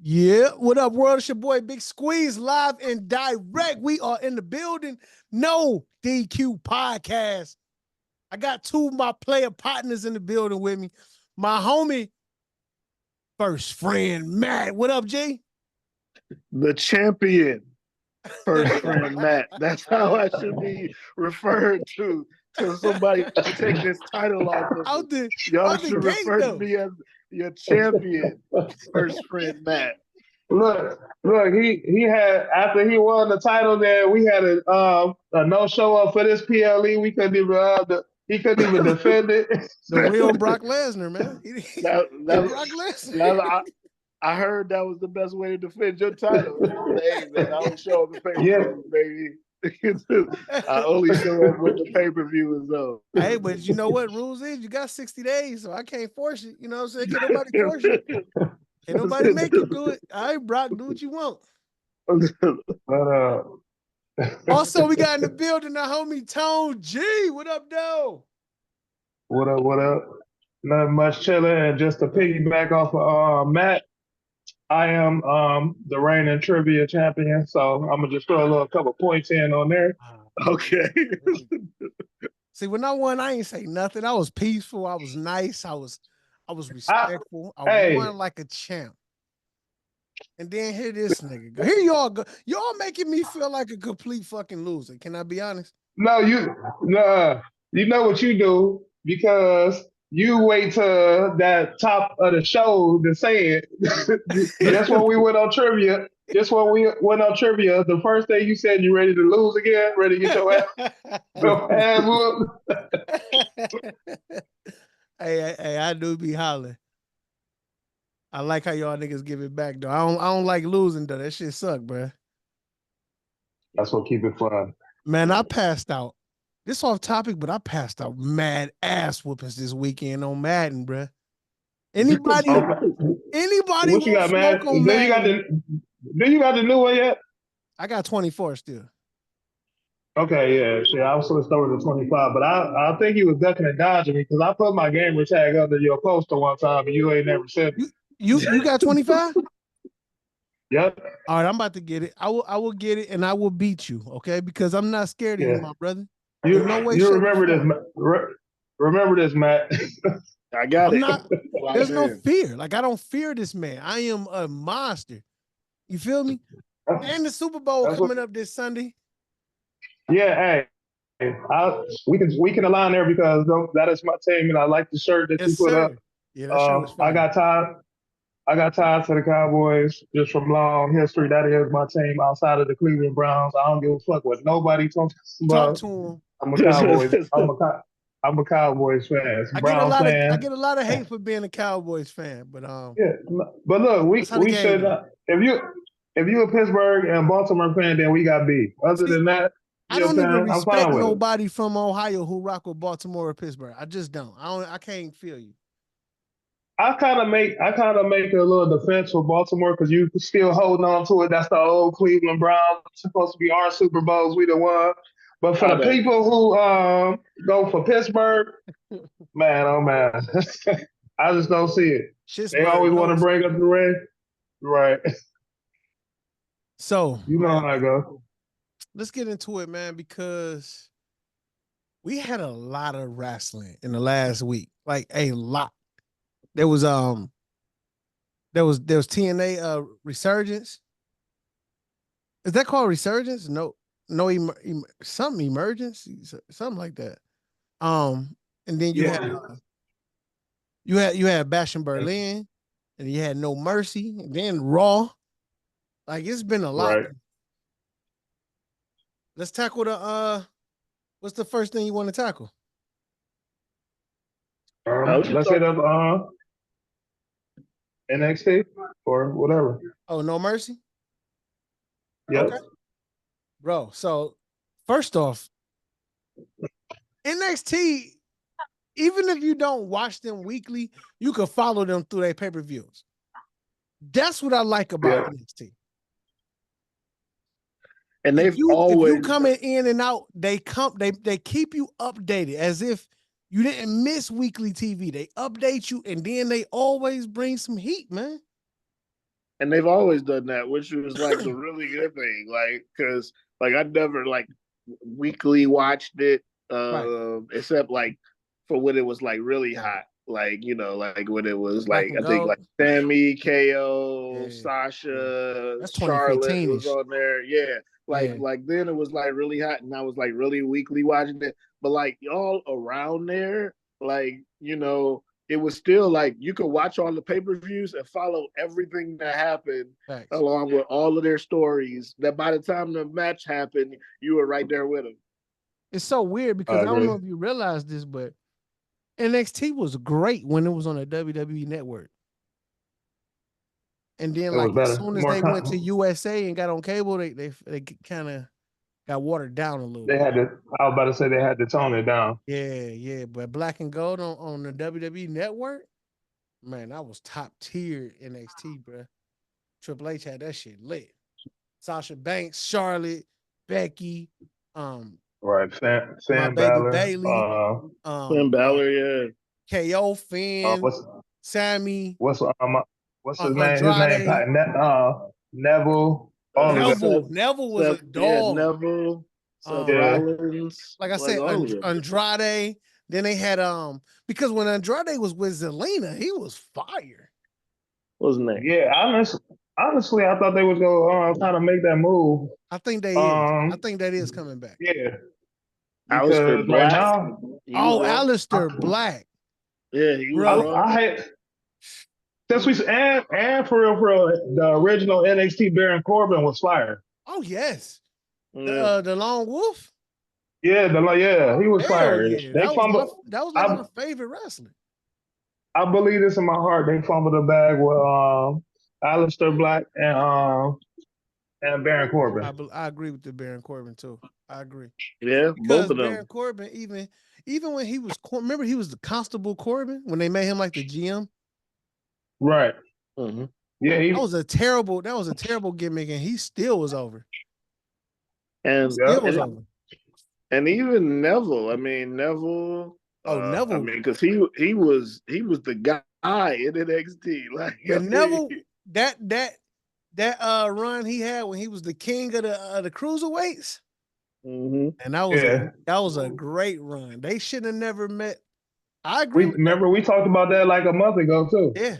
Yeah, what up, world? It's your boy Big Squeeze, live and direct. We are in the building. No DQ podcast. I got two of my player partners in the building with me. My homie, first friend Matt. What up, G? The champion, first friend Matt. That's how I should be referred to till somebody take this title off of me. out the Y'all out the should gate refer to though. me as your champion, first friend Matt. Look, he had after he won the title there, we had a no show up for this PLE. We couldn't even he couldn't even defend it. The real Brock Lesnar, man. that, The that, Brock Lesnar. I heard that was the best way to defend your title. Hey, man, I don't show up at pay per Yeah. view, baby. I only show up when the pay per view is on. Hey, but you know what rules is? You got 60 days, so I can't force it. You know what I'm saying? Can't nobody force you. Can't nobody make you do it. All right, Brock, do what you want. But Also, we got in the building the homie Tone G. What up, though? what up? What up? Not much chilling, and just to piggyback off of Matt, I am the reigning trivia champion. So I'm gonna just throw a little couple points in on there. Okay. See, when I won, I ain't say nothing. I was peaceful. I was nice. I was respectful. I won like a champ. And then here this nigga go. Here y'all go. Y'all making me feel like a complete fucking loser. Can I be honest? No, you know what you do because you wait till that top of the show to say it. That's when we went on trivia. Just when we went on trivia, the first day you said you ready to lose again, ready to get your ass whooped. Hey, I do be hollering. I like how y'all niggas give it back though. I don't like losing though. That shit suck, bro. That's what keep it fun. Man, I passed out. This off topic, but I passed out mad ass whoopings this weekend on Madden, bro. Anybody What you got, man? smoke on Madden? Do you got the new one yet? I got 24 still. Okay, yeah, shit. I was switched over to 25, but I think he was ducking and dodging me because I put my gamer tag under your poster one time, and you ain't never said it. You got 25? Yep. All right, I'm about to get it. I will get it, and I will beat you, okay? Because I'm not scared of you, my brother. You remember this. Remember this, Matt. I got it. There's no fear. Like, I don't fear this man. I am a monster. You feel me? And the Super Bowl coming up this Sunday. Yeah, hey, we can align there because that is my team, and I like the shirt that you put up. Yeah, that shirt was fire. I got tied to the Cowboys just from long history. That is my team outside of the Cleveland Browns. I don't give a fuck what nobody talks about. Talk to him. I'm a Cowboys. I'm a Cowboys fan. I get a lot of hate for being a Cowboys fan, but yeah. But look, we should if you a Pittsburgh and Baltimore fan, then we got beef. Other than that, I don't even respect nobody from Ohio who rock with Baltimore or Pittsburgh. I just don't. I can't feel you. I kind of make a little defense for Baltimore because you still holding on to it. That's the old Cleveland Browns. It's supposed to be our Super Bowls. We the one. But for the people who go for Pittsburgh, man, oh man, I just don't see it. They always want to bring up the ring, right? So you know how I go. Let's get into it, man, because we had a lot of wrestling in the last week, like a lot. There was TNA Resurgence. Is that called Resurgence? No, something emergency, something like that. And then you had Bash in Berlin, and you had No Mercy, and then Raw. Like, it's been a lot. Right. Let's tackle what's the first thing you want to tackle? Let's hit up NXT or whatever. Oh, No Mercy? Yep. Okay. Bro, so first off, NXT, even if you don't watch them weekly, you can follow them through their pay-per-views. That's what I like about NXT. And if you coming in and out, they keep you updated as if you didn't miss weekly TV. They update you, and then they always bring some heat, man. And they've always done that, which was like the really good thing. Like, because like I never like weekly watched it, Right. except like for when it was like really hot. Like, you know, like when it was Black like and I think gold. like Sammy, KO, Yeah. Yeah. Sasha, That's Charlotte was 2015-ish. on there. Yeah. Yeah. Like then it was like really hot and I was like really weekly watching it. But like all around there, like, you know, it was still like you could watch all the pay-per-views and follow everything that happened Facts. along with all of their stories. That by the time the match happened, you were right there with them. It's so weird because I don't know if you realize this, but NXT was great when it was on the WWE network. And then, like, as soon as they went to USA and got on cable, they kind of got watered down a little bit. I was about to say they had to tone it down. Yeah. But Black and Gold on the WWE network, man, that was top tier NXT, bro. Triple H had that shit lit. Sasha Banks, Charlotte, Becky, right, Sam baby Balor, Bailey, Finn Balor, yeah. KO, Finn, Sammy, what's his name? Andrade, His name, Neville. Neville was a dog. Yeah, Neville, Seth Rollins. Like I said, Andrade. Then they had because when Andrade was with Zelina, he was fire. What's his name? Yeah, honestly, I thought they was gonna kind of make that move. I think they is. I think that is coming back. Yeah. Aleister Black. Right now, Aleister Black. Yeah, I hate since we and for real, the original NXT Baron Corbin was fire. Oh yes, the Lone Wolf. Yeah, he was fire. Yeah. That was like my favorite wrestler. I believe this in my heart. They fumbled the bag with Aleister Black and Baron Corbin. I agree with the Baron Corbin too. I agree. Yeah, because both of them. Baron Corbin, even when he was, remember he was the Constable Corbin when they made him like the GM. Right. Mm-hmm. Yeah, that was a terrible gimmick, and he still was over. And even Neville. I mean, Neville. Neville. I mean, because he was the guy in NXT. Like Neville, that run he had when he was the king of the cruiserweights. Mm-hmm. And that was a great run. They should have never met. I agree. We talked about that like a month ago too. Yeah,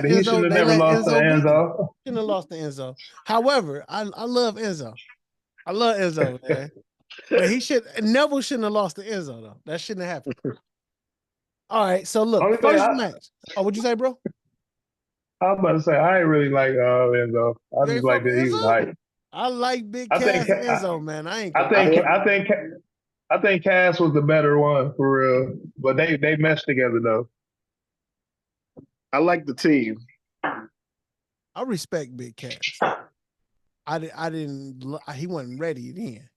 he should have never lost to Enzo. Shouldn't have lost to Enzo. However, I love Enzo. I love Enzo, man. But Neville shouldn't have lost to Enzo though. That shouldn't have happened. All right, so look, first match. Oh, what'd you say, bro? I was about to say I ain't really like Enzo. I just like that he was hype. I like Big Cass and Enzo, man. I think Cass was the better one for real, but they meshed together though. I like the team. I respect Big Cass. I didn't. He wasn't ready then.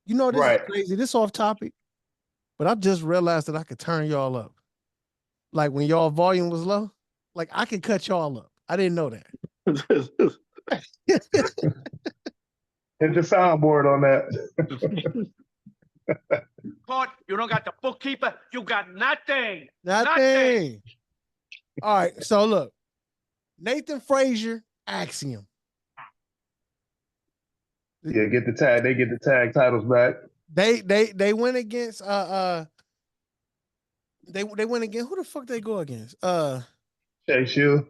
You know, this is crazy. This off topic, but I just realized that I could turn y'all up. Like when y'all volume was low, like I could cut y'all up. I didn't know that. Hit the soundboard on that. Court, you don't got the bookkeeper. You got nothing. Nothing. All right. So look, Nathan Frazier, Axiom. Yeah, get the tag. They get the tag titles back. They went against they went against who the fuck they go against? Chase U.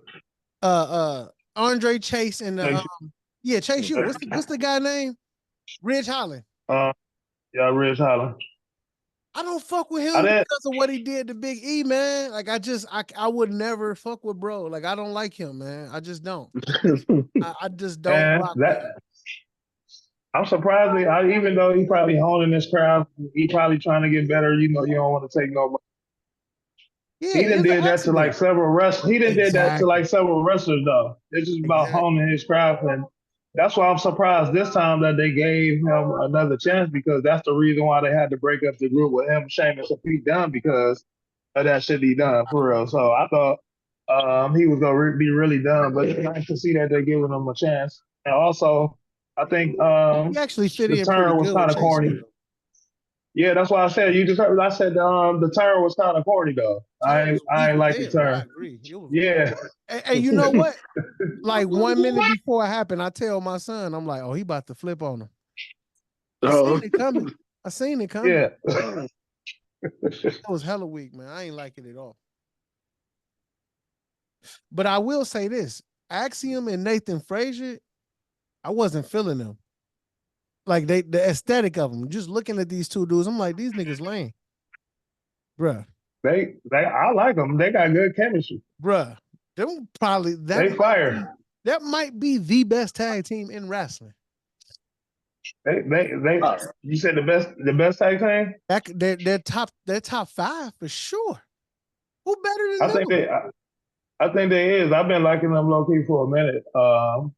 Andre Chase and Chase U. What's the guy name? Ridge Holland. Yeah, Ridge Holland. I don't fuck with him because of what he did to Big E, man. Like I would never fuck with bro. Like I don't like him, man. I just don't. I just don't rock that. I'm surprised, even though he probably honing his craft, he probably trying to get better. You know, you don't want to take nobody. Yeah, he didn't did that to like several wrestlers. He didn't did that to like several wrestlers though. It's just about honing his craft, and that's why I'm surprised this time that they gave him another chance, because that's the reason why they had to break up the group with him, Sheamus, and Pete Dunne, because of that shit he done for real. So I thought he was gonna be really done, but it's nice to see that they're giving him a chance. And also, I think he actually fit the in turn was kind of corny. Yeah, that's why I said you just heard. I said the turn was kind of corny though. Turn was I weak ain't as like the hell. I turn. agree. It was Yeah. and you know what? Like 1 minute before it happened, I tell my son, I'm like, oh, he about to flip on him. I Oh, seen it coming. I seen it coming. Yeah. It was hella weak, man. I ain't like it at all. But I will say this: Axiom and Nathan Frazier, I wasn't feeling them. Like the aesthetic of them. Just looking at these two dudes, I'm like, these niggas lame, bruh. I like them. They got good chemistry. Bruh, them probably They fire. That might be the best tag team in wrestling. They you said the best tag team? They're top 5 for sure. Who better than I them? think I think they is. I've been liking them low key for a minute.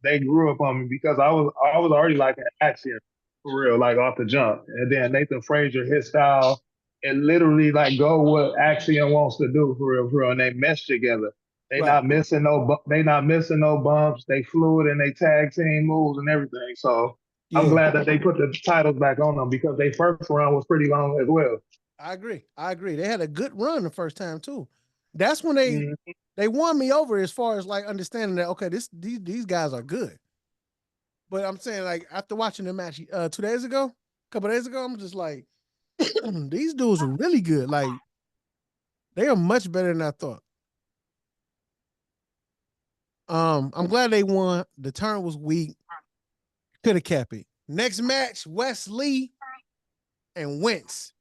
They grew up on me because I was already liking Axiom for real, like off the jump. And then Nathan Frazier, his style, and literally like go what Axiom wants to do for real, and they mesh together. They Right. not missing no bumps. They fluid and they tag team moves and everything. So I'm glad that they put the titles back on them because their first run was pretty long as well. I agree. They had a good run the first time too. That's when they won me over as far as like understanding that okay, these guys are good. But I'm saying like after watching the match 2 days ago, a couple days ago, I'm just like, these dudes are really good. Like they are much better than I thought. I'm glad they won. The turn was weak. Could have kept it. Next match, Wes Lee and Wentz.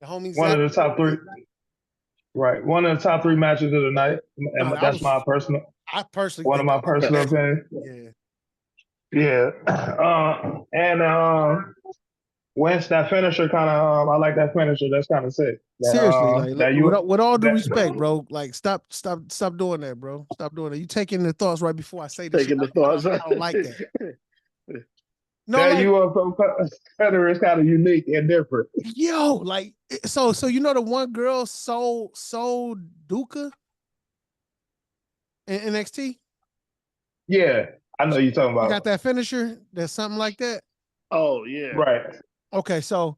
The homies. One of the top 3. Right. One of the top 3 matches of the night. And that's my personal. I personally one of my personal opinions. Yeah. And Wentz, that finisher kind of I like that finisher. That's kind of sick. Seriously, like with all due respect, bro, like stop doing that, bro. Stop doing that. You taking the thoughts right before I say this. Taking the thoughts. I don't like that. No, that like, UFO cutter is kind of unique and different. Yo, like so you know the one girl Soul Duca in NXT? Yeah, I know you're talking about. You got that finisher? That's something like that? Oh, yeah. Right. Okay, so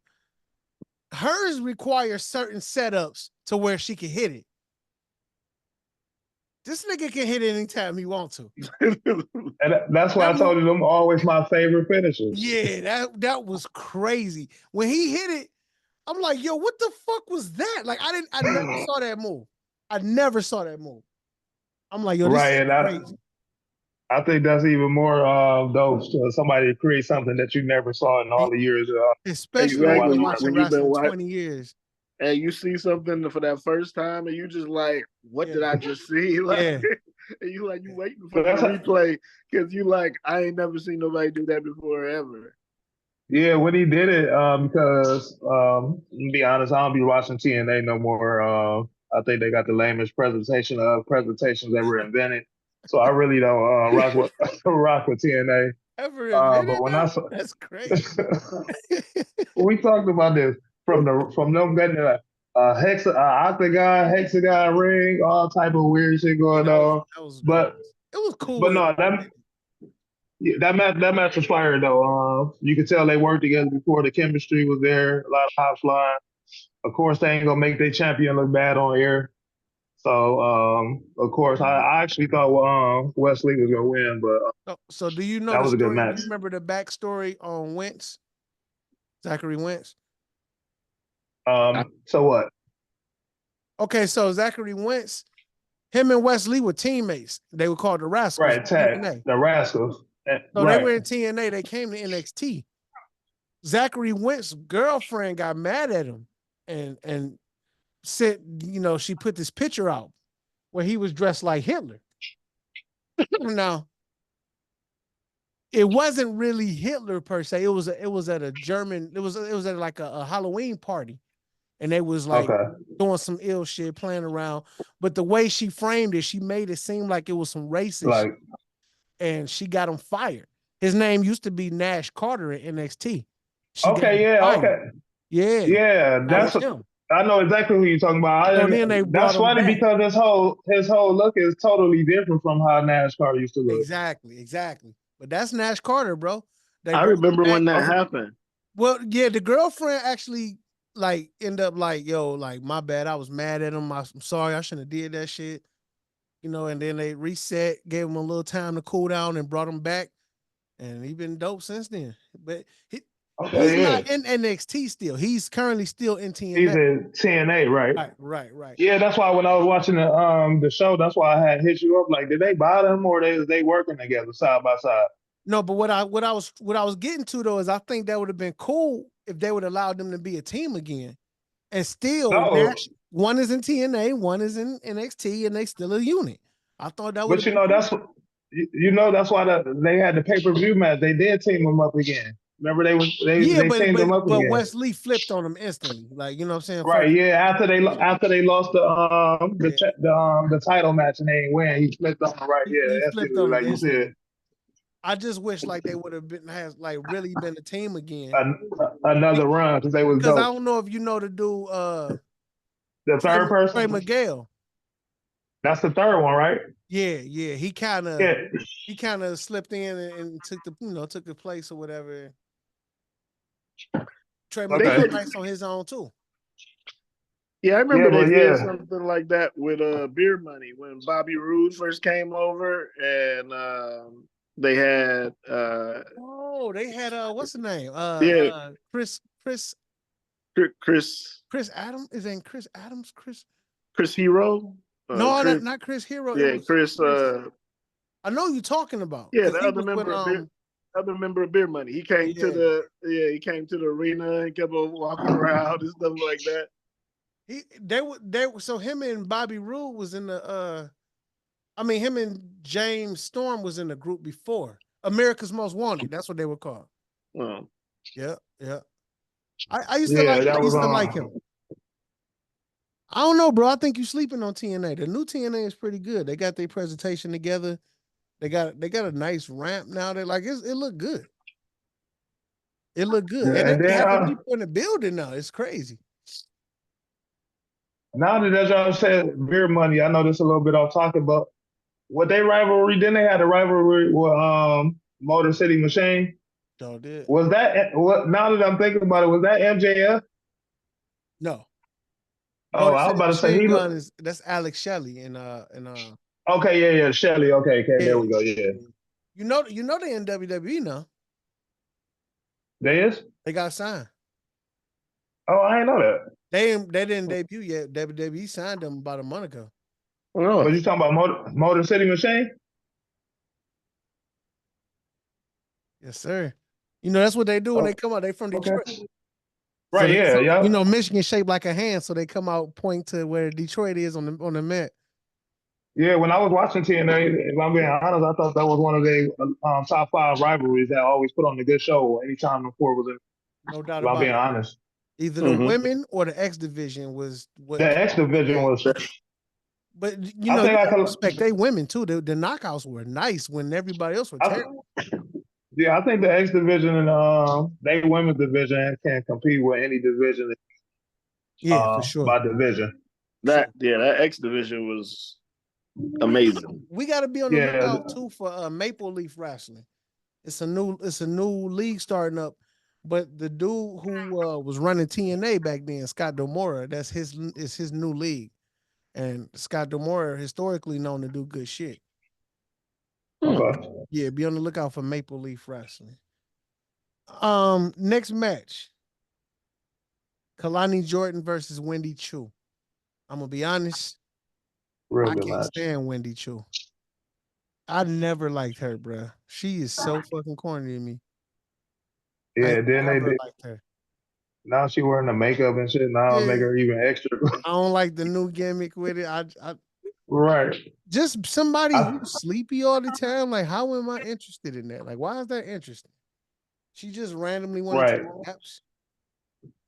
hers requires certain setups to where she can hit it. This nigga can hit it anytime he wants to. And that's why I told you them always my favorite finishers. Yeah, that was crazy. When he hit it, I'm like, yo, what the fuck was that? Like, I never saw that move. I never saw that move. I'm like, yo, this is crazy. I think that's even more dope to somebody to create something that you never saw in all the years. Especially when you've been watching 20 years. And you see something for that first time, and you just like, what did I just see? Like, and you like, you waiting for the replay because you like, I ain't never seen nobody do that before ever. Yeah, when he did it, because to be honest, I don't be watching TNA no more. I think they got the lamest presentations ever invented. So I really don't rock with TNA. Ever invented? But when that's crazy. We talked about this from them getting octagon, hexagon ring, all type of weird shit going on. But it was cool. But no, that match was fire though. You could tell they worked together before. The chemistry was there. A lot of high flying. Of course, they ain't gonna make their champion look bad on air. So, of course, I actually thought Wes Lee was gonna win, but so do you know that was a good match? Do you remember the backstory on Wentz, Zachary Wentz? So what? Okay, so Zachary Wentz, him and Wes Lee were teammates. They were called the Rascals. Right, the Rascals. So they were in TNA. They came to NXT. Zachary Wentz's girlfriend got mad at him and said, she put this picture out where he was dressed like Hitler. Now, it wasn't really Hitler per se. It was at a German. It was at like a Halloween party, and they was like doing some ill shit, playing around. But the way she framed it, she made it seem like it was some racist shit, and she got him fired. His name used to be Nash Carter in NXT. Yeah, that's him. I know exactly who you're talking about. That's funny because his whole look is totally different from how Nash Carter used to look. Exactly. But that's Nash Carter, bro. I remember when that happened. Well, yeah, the girlfriend actually like end up like, yo, like my bad. I was mad at him. I'm sorry. I shouldn't have did that shit. And then they reset, gave him a little time to cool down, and brought him back. And he been dope since then. But he's not in NXT still. He's currently still in TNA. He's in TNA, right? Right. Yeah, that's why when I was watching the show, that's why I had hit you up. Like, did they buy them or they working together side by side? No, but what I was getting to though is I think that would have been cool if they would allow them to be a team again. And still, one is in TNA, one is in NXT, and they still a unit. I thought that would. But that's why they had the pay-per-view match. They did team them up again. Remember they teamed them up again. But Wesley flipped on them instantly. Like, you know what I'm saying? Right, yeah. After they lost the title match and they ain't win, he flipped on them right. Yeah, he flipped on like you said. I just wish like they would have really been a team again. Another run because they was dope. Because I don't know if you know the dude the third person? Trey Miguel. That's the third one, right? Yeah. He kind of slipped in and took the place or whatever. Trey Miguel nice on his own too. Yeah, I remember they did something like that with Beer Money when Bobby Roode first came over and they had what's the name? Chris Adams. Is it Chris Adams? Chris Hero? No, not Chris Hero. Yeah, Chris. I know you're talking about. Yeah, the other member of Beer Money. He came to the arena and kept on walking around and stuff like that. So him and Bobby Roode was in the him and James Storm was in the group before. America's Most Wanted. That's what they were called. Oh. Yeah. I used to like him. I don't know, bro. I think you sleeping on TNA. The new TNA is pretty good. They got their presentation together. They got a nice ramp now. They're like, it looked good. It looked good. Yeah, and they have people in the building now. It's crazy. Now that y'all said Beer Money, I know this a little bit off topic, but what they rivalry, then they had a rivalry with Motor City Machine. So did. Was that now that I'm thinking about it, was that MJF? No. Oh, I was about to say that's Alex Shelley and Okay, yeah, Shelley. Okay, there we go. Yeah. You know they in WWE now. They is? They got signed. Oh, I didn't know that. They didn't debut yet. WWE signed them about a month ago. Oh. But you talking about Motor City Machine? Yes, sir. That's what they do when they come out. They from Detroit. Okay. Right, yeah. Michigan shaped like a hand, so they come out point to where Detroit is on the map. Yeah, when I was watching TNA, if I'm being honest, I thought that was one of their top 5 rivalries that always put on a good show anytime the 4 was in. No doubt about it. If I'm being honest. Either the women or the X Division was what the X Division was. But I respect they women too. The knockouts were nice when everybody else was terrible. Yeah, I think the X Division and they women's division can compete with any division. Yeah, for sure. By division. That X Division was amazing. We got to be on the lookout too for Maple Leaf Wrestling. It's a new league starting up, but the dude who was running TNA back then, Scott D'Amore, that's his new league, and Scott D'Amore historically known to do good shit. Okay. Yeah, be on the lookout for Maple Leaf Wrestling. Next match, Kalani Jordan versus Wendy Choo. I'm gonna be honest. I can't stand Wendy Choo. I never liked her, bro. She is so fucking corny to me. Yeah, then they did. Liked her. Now she wearing the makeup and shit. Now make her even extra. I don't like the new gimmick with it. Right. Just somebody who's sleepy all the time. Like, how am I interested in that? Like, why is that interesting? She just randomly wanted to take naps.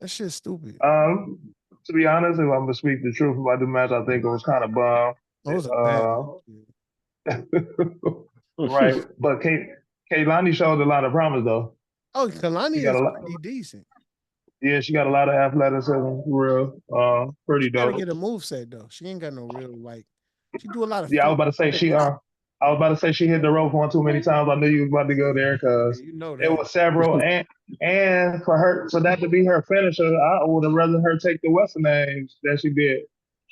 That shit's stupid. To be honest, if I'm gonna speak the truth about the match, I think it was kind of bum. It was bad. Right, but Kaylani showed a lot of promise though. Oh, Kalani is pretty decent. Yeah, she got a lot of athleticism, real, pretty dope. Gotta get a moveset though. She ain't got no real like. She do a lot of. Yeah, I was about to say I was about to say she hit the rope one too many times. I knew you was about to go there because You know it that. was several, and for that to be her finisher, I would have rather her take the Western names that she did.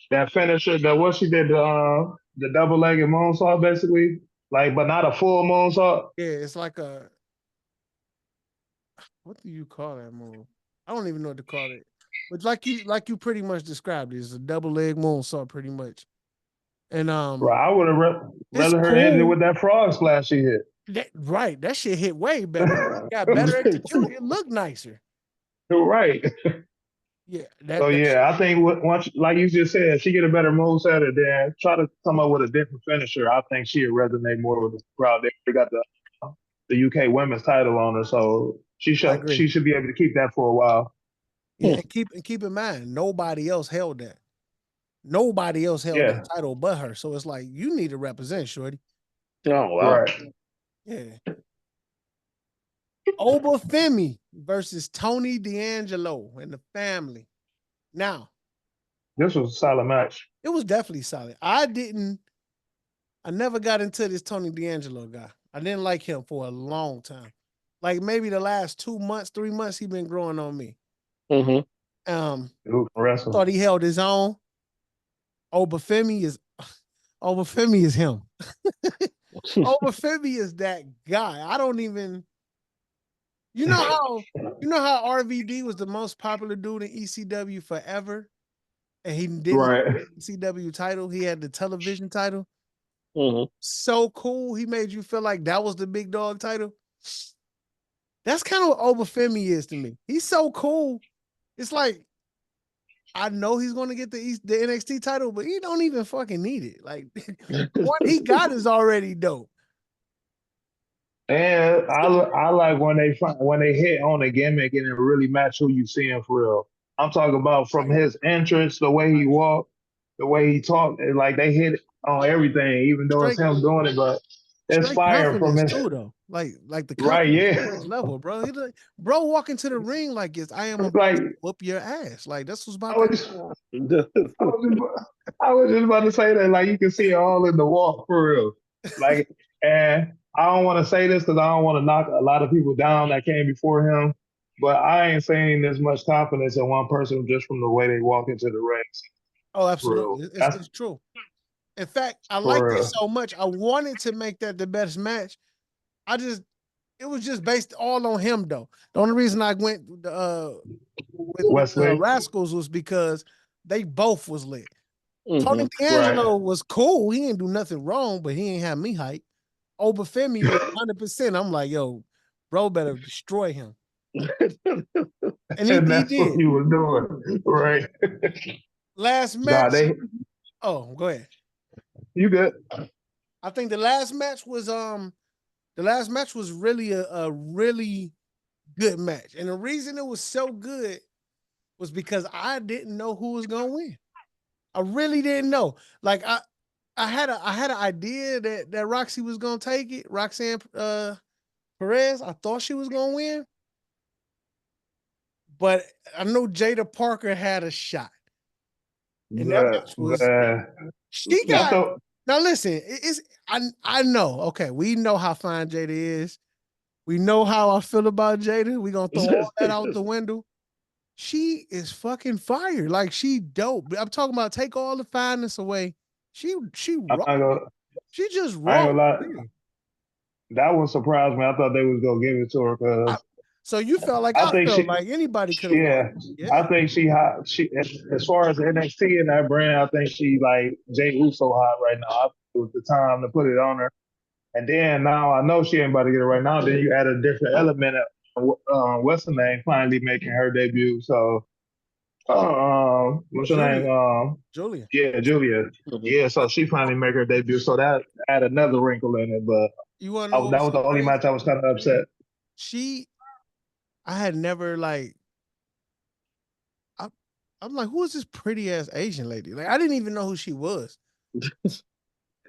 That finisher, that what she did, the double-legged moonsault, basically, like, but not a full moonsault. Yeah, it's like a, what do you call that move? I don't even know what to call it. But like you pretty much described it, it's a double leg moonsault pretty much. And Right, I would have it's rather her end it cool. with that frog splash she hit. That shit hit way better. Got better execution. It looked nicer. Right. Yeah, So yeah, I think once, like you just said, if she get a better moveset or then try to come up with a different finisher, I think she'd resonate more with the crowd. They got the UK women's title on her, so I she agree. should be able to keep that for a while. Yeah, and keep in mind, nobody else held that. Nobody else held Yeah, that title but her. So it's like you need to represent, shorty. Oh wow. right. Yeah. Obafemi versus Tony D'Angelo and the family. Now, This was a solid match. it was definitely solid. I never got into this Tony D'Angelo guy. I didn't like him for a long time. Like maybe the last 2 months, 3 months, he been growing on me. Mm-hmm. Thought he held his own. Obafemi is him. Obafemi is that guy. I don't even. You know how RVD was the most popular dude in ECW forever, and he didn't Right. have the ECW title. He had the television title. Mm-hmm. So cool. He made you feel like that was the big dog title. That's kind of what Obafemi is to me. He's so cool. It's like I know he's going to get the NXT title, but he don't even fucking need it. Like what he got is already dope. And I like when they hit on a gimmick and it really match who you seeing for real. I'm talking about from his entrance, the way he walked, the way he talked, like they hit on everything, even though it's him doing it, but it's fire from his too, though. Like the right, yeah. next level, bro. He like, bro, walk into the ring like it's I am about to whoop your ass. Like that's what's about. I was just about to say that, like you can see it all in the walk for real. Like, and I don't want to say this because I don't want to knock a lot of people down that came before him, but I ain't saying as much confidence in one person just from the way they walk into the ring. Oh, absolutely. It's true. In fact, I liked it so much. I wanted to make that the best match. It was just based all on him, though. The only reason I went with Rascals was because they both was lit. Mm-hmm. Tony D'Angelo was cool. He didn't do nothing wrong, but he ain't have me hype. Obafemi was 100%. I'm like, yo, bro, better destroy him. And that's did. What he was doing, right? Last match. Oh, go ahead. You good? I think the last match was really a really good match, and the reason it was so good was because I didn't know who was gonna win. I really didn't know. Like I had an idea that Roxy was gonna take it. Roxanne Perez. I thought she was gonna win, but I know Jada Parker had a shot. And that match was she got. Now listen, I know. Okay, we know how fine Jada is. We know how I feel about Jada. We're gonna throw all that out the window. She is fucking fire. Like she dope. I'm talking about take all the fineness away. She just rolled. That one surprised me. I thought they was gonna give it to her because. So you felt like I felt like anybody could have. Yeah, I think she as far as NXT and that brand, I think she like Jey Uso hot right now. It was the time to put it on her. And then now I know she ain't about to get it right now. Then you add a different element of what's her name finally making her debut. So what's her name? Julia. Yeah, Julia. Mm-hmm. Yeah, so she finally make her debut. So that add another wrinkle in it. But you want to know that was the only match I was kind of upset. I had never like. I'm like, who is this pretty ass Asian lady? Like, I didn't even know who she was.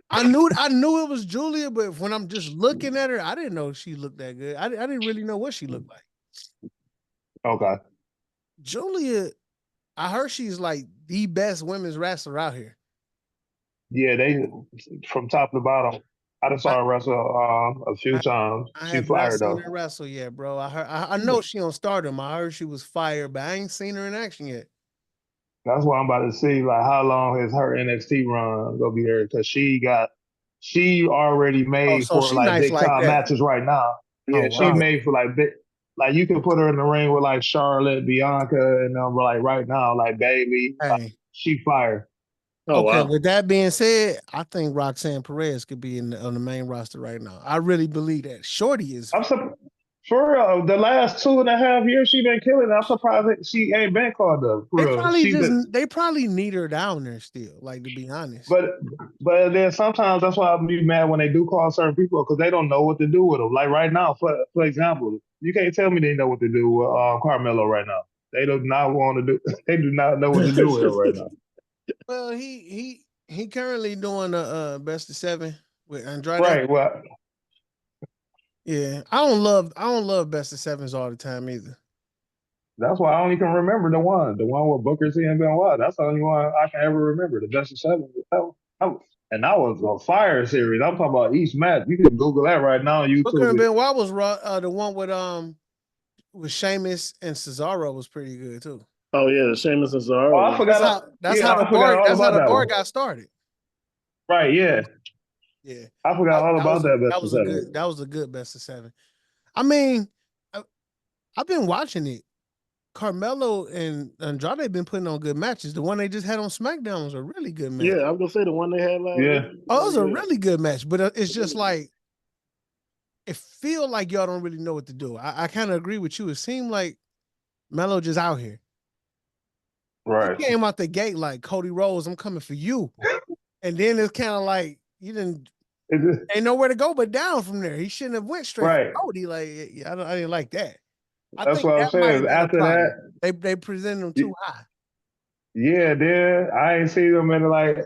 I knew it was Julia, but when I'm just looking at her, I didn't know she looked that good. I didn't really know what she looked like. Okay. Julia, I heard she's like the best women's wrestler out here. Yeah, they from top to bottom. I just saw her wrestle a few times. I She have not fired seen though. her wrestle yet, bro. I know she on Stardom. I heard she was fired, but I ain't seen her in action yet. That's why I'm about to see like how long is her NXT run gonna be there because she already Oh, made so for she like nice big like time that. matches right now. Oh Yeah, she wow. made for like big, like you can put her in the ring with like Charlotte, Bianca, and like right now like Bailey. Like, Hey. she fired. Oh Okay, wow. with that being said, I think Roxanne Perez could be on the main roster right now. I really believe that. Shorty is. I'm surprised. For real, the last 2.5 years she been killing. I'm surprised that she ain't been called up. For real, They probably need her down there still. Like to be honest. but then sometimes that's why I be mad when they do call certain people because they don't know what to do with them. Like right now, for example, you can't tell me they know what to do with Carmelo right now. They do not want to do. They do not know what to do with him right now. Well, he currently doing the best of 7 with Andrade. Right. Well, yeah, I don't love best of 7s all the time either. that's why I only can remember the one with Booker T and Benoit. That's the only one I can ever remember. The best of 7. And that was a fire series. I'm talking about each match. You can Google that right now on YouTube. Booker and Benoit was the one with Sheamus and Cesaro was pretty good too. Oh yeah, the Sheamus and Cesaro. Oh, I forgot. That's how the bar got started. Right. Yeah. Yeah. I forgot all about that. That was a good best of 7. I mean, I've been watching it. Carmelo and Andrade been putting on good matches. The one they just had on SmackDown was a really good match. Yeah, I was gonna say the one they had last. Yeah. Oh, it was a really good match, but it's just like it feel like y'all don't really know what to do. I kind of agree with you. It seemed like Melo just out here. Right. He came out the gate like Cody Rhodes, I'm coming for you. And then it's kind of like you didn't ain't nowhere to go but down from there. He shouldn't have went straight for Cody. Like I didn't like that. That's what I'm saying. After that, they presented him too high. Yeah, dude. I ain't seen him in like.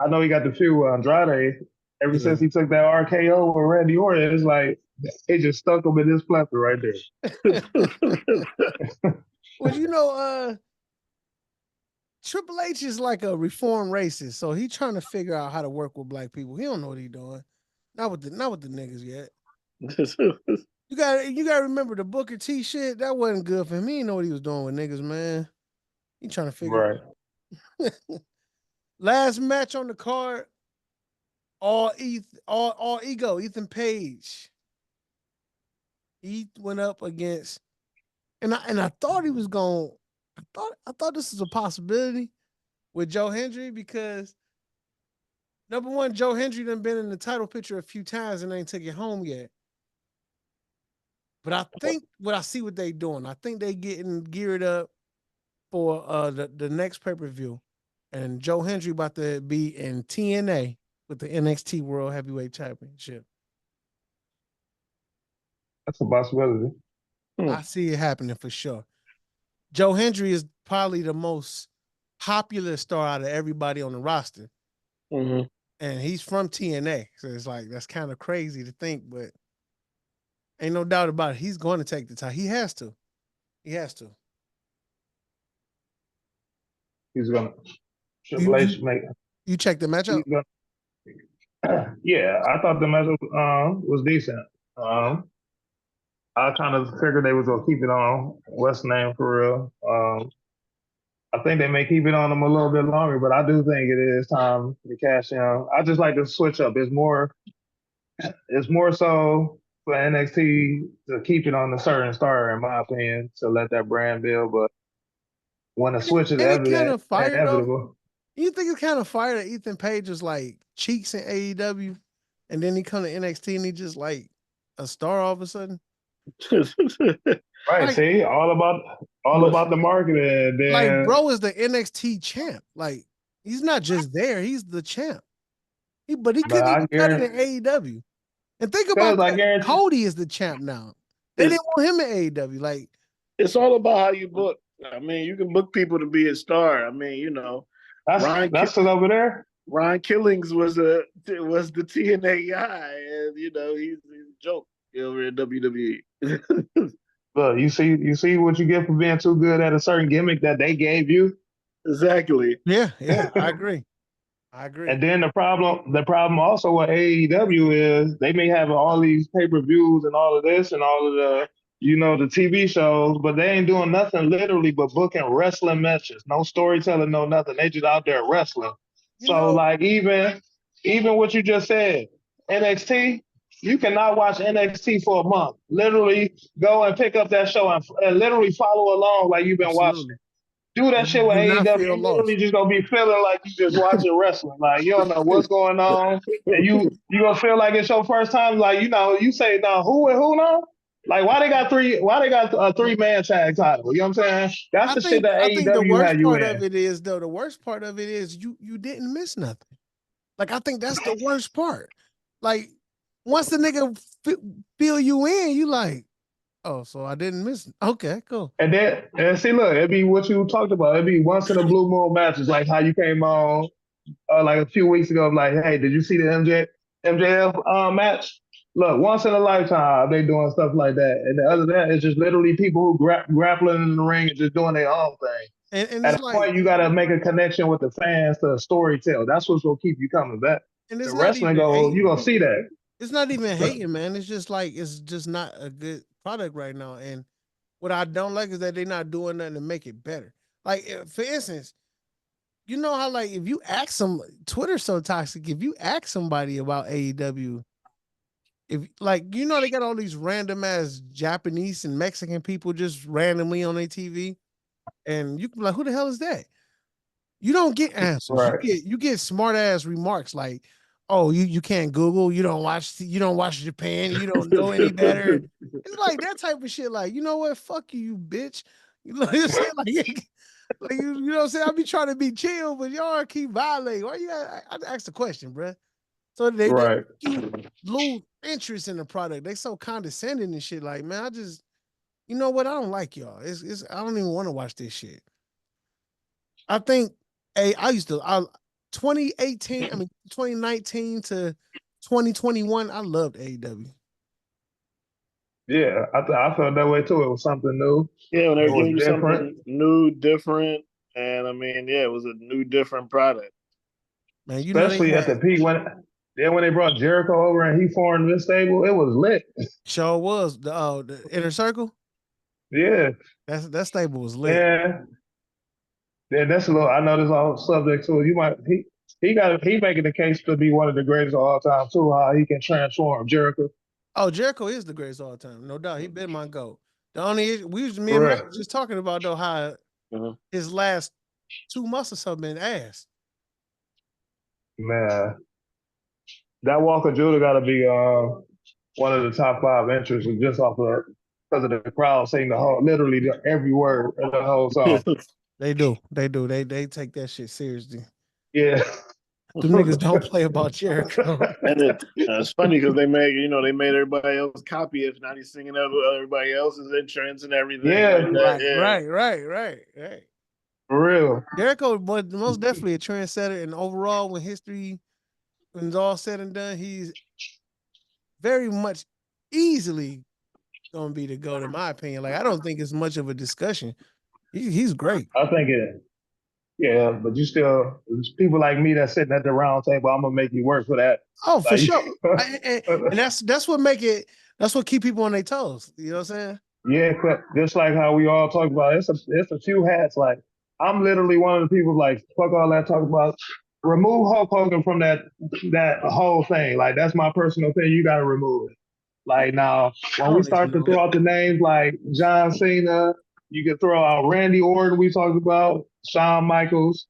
I know he got the feud with Andrade. Ever since he took that RKO with Randy Orton, it's like it just stuck him in this plethora right there. Well, you know, Triple H is like a reformed racist, so he trying to figure out how to work with black people. He don't know what he doing. Not with the niggas yet. You gotta remember the Booker T shit. That wasn't good for him. He didn't know what he was doing with niggas, man. He trying to figure it out. Last match on the card, all ego, Ethan Page. He went up against, and I thought he was going. I thought this was a possibility with Joe Hendry because number one, Joe Hendry done been in the title picture a few times and ain't took it home yet. But I think what they doing, I think they getting geared up for the next pay-per-view. And Joe Hendry about to be in TNA with the NXT World Heavyweight Championship. That's a possibility. I see it happening for sure. Joe Hendry is probably the most popular star out of everybody on the roster. Mm-hmm. And he's from TNA. So it's like, that's kind of crazy to think, but ain't no doubt about it. He's going to take the title. He has to. He's going to. Triple H make. You check the matchup? Yeah, I thought the matchup was decent. I kind of figured they was gonna keep it on what's name for real. I think they may keep it on them a little bit longer, but I do think it is time to cash in. I just like to switch up. It's more so for NXT to keep it on a certain star, in my opinion, to let that brand build. But when the switch is inevitable. You think it's kind of fire that Ethan Page is like cheeks in AEW, and then he come to NXT and he just like a star all of a sudden? Right, like, see, all about the marketing. Then, like, bro is the NXT champ. Like, he's not just there; he's the champ. But he couldn't even cut it in AEW. And think about that. Cody is the champ now. They didn't want him in AEW. Like, it's all about how you book. I mean, you can book people to be a star. I mean, you know, that's still over there. Ryan Killings was the TNA guy, and you know he's a joke over at WWE. Look, you see what you get for being too good at a certain gimmick that they gave you. Exactly. Yeah, I agree. I agree. And then the problem also with AEW is they may have all these pay-per-views and all of this and all of the, the TV shows, but they ain't doing nothing literally but booking wrestling matches. No storytelling, no nothing. They just out there wrestling. So like even what you just said, NXT, you cannot watch NXT for a month. Literally go and pick up that show and literally follow along like you've been watching it. Do that shit with AEW. You literally just gonna be feeling like you just watching wrestling. Like you don't know what's going on, and you gonna feel like it's your first time. Like you say now who and who now? Like why they got a 3-man tag title? You know what I'm saying? That's shit that I think AEW had you in. The worst part of it is you didn't miss nothing. Like I think that's the worst part. Like once the nigga feel you in, you like. Oh, so I didn't miss it. Okay, cool. And see, look, it'd be what you talked about. It'd be once in a blue moon matches, like how you came on like a few weeks ago. Like, hey, did you see the MJF match? Look, once in a lifetime, they doing stuff like that. And the other than that, it's just literally people who grappling in the ring and just doing their own thing. And at a point, you got to make a connection with the fans to storytell. That's what's going to keep you coming back. And the wrestling you're going to see that. It's not even hating, man. It's just like, it's just not a good product right now. And what I don't like is that they're not doing nothing to make it better. Like, for instance, you know how, like, if you ask some, Twitter's so toxic, if you ask somebody about AEW, if, like, they got all these random ass Japanese and Mexican people just randomly on their TV, and you can be like, who the hell is that? You don't get answers. Right. You get smart ass remarks like, oh, you can't Google, you don't watch Japan, you don't know any better. It's like that type of shit. Like, you know what? Fuck you, bitch. You know what I'm saying? Like you know what I'm saying? I be trying to be chill, but y'all keep violating. Why you I asked the question, bro. So they lose interest in the product. They so condescending and shit. Like, man, you know what? I don't like y'all. It's I don't even want to watch this shit. I think 2019 to 2021, I loved AEW. Yeah, I felt that way too. It was something new. Yeah, when they were giving you something new, different, and I mean, yeah, it was a new, different product. Man, especially at the peak when they brought Jericho over and he formed this stable, it was lit. Sure was the Inner Circle. Yeah, that stable was lit. Yeah, that's a little. I know this all subject to it. You might he making the case to be one of the greatest of all time too. How he can transform Jericho. Oh, Jericho is the greatest of all time, no doubt. He been my GOAT. The only me and Matt just talking about though how his last 2 months or so been ass. Man, that Walker Judah got to be one of the top 5 entries just off of because of the crowd saying literally every word of the whole song. They do. They take that shit seriously. Yeah. The niggas don't play about Jericho. And it's funny because they made everybody else copy it. Now he's singing everybody else's entrance and everything. Yeah, right. For real. Jericho was most definitely a trendsetter, and overall, when it's all said and done, he's very much easily gonna be the GOAT, in my opinion. Like, I don't think it's much of a discussion. He's great. I think it. Yeah, but you still, there's people like me that's sitting at the round table. I'm gonna make you work for that. Oh, for sure. And that's what make it. That's what keep people on their toes. You know what I'm saying? Yeah, just like how we all talk about. It's a few hats. Like, I'm literally one of the people like fuck all that talk about. Remove Hulk Hogan from that whole thing. Like, that's my personal opinion. You got to remove it. Like, now when we start to throw out the names like John Cena. You can throw out Randy Orton, we talked about, Shawn Michaels,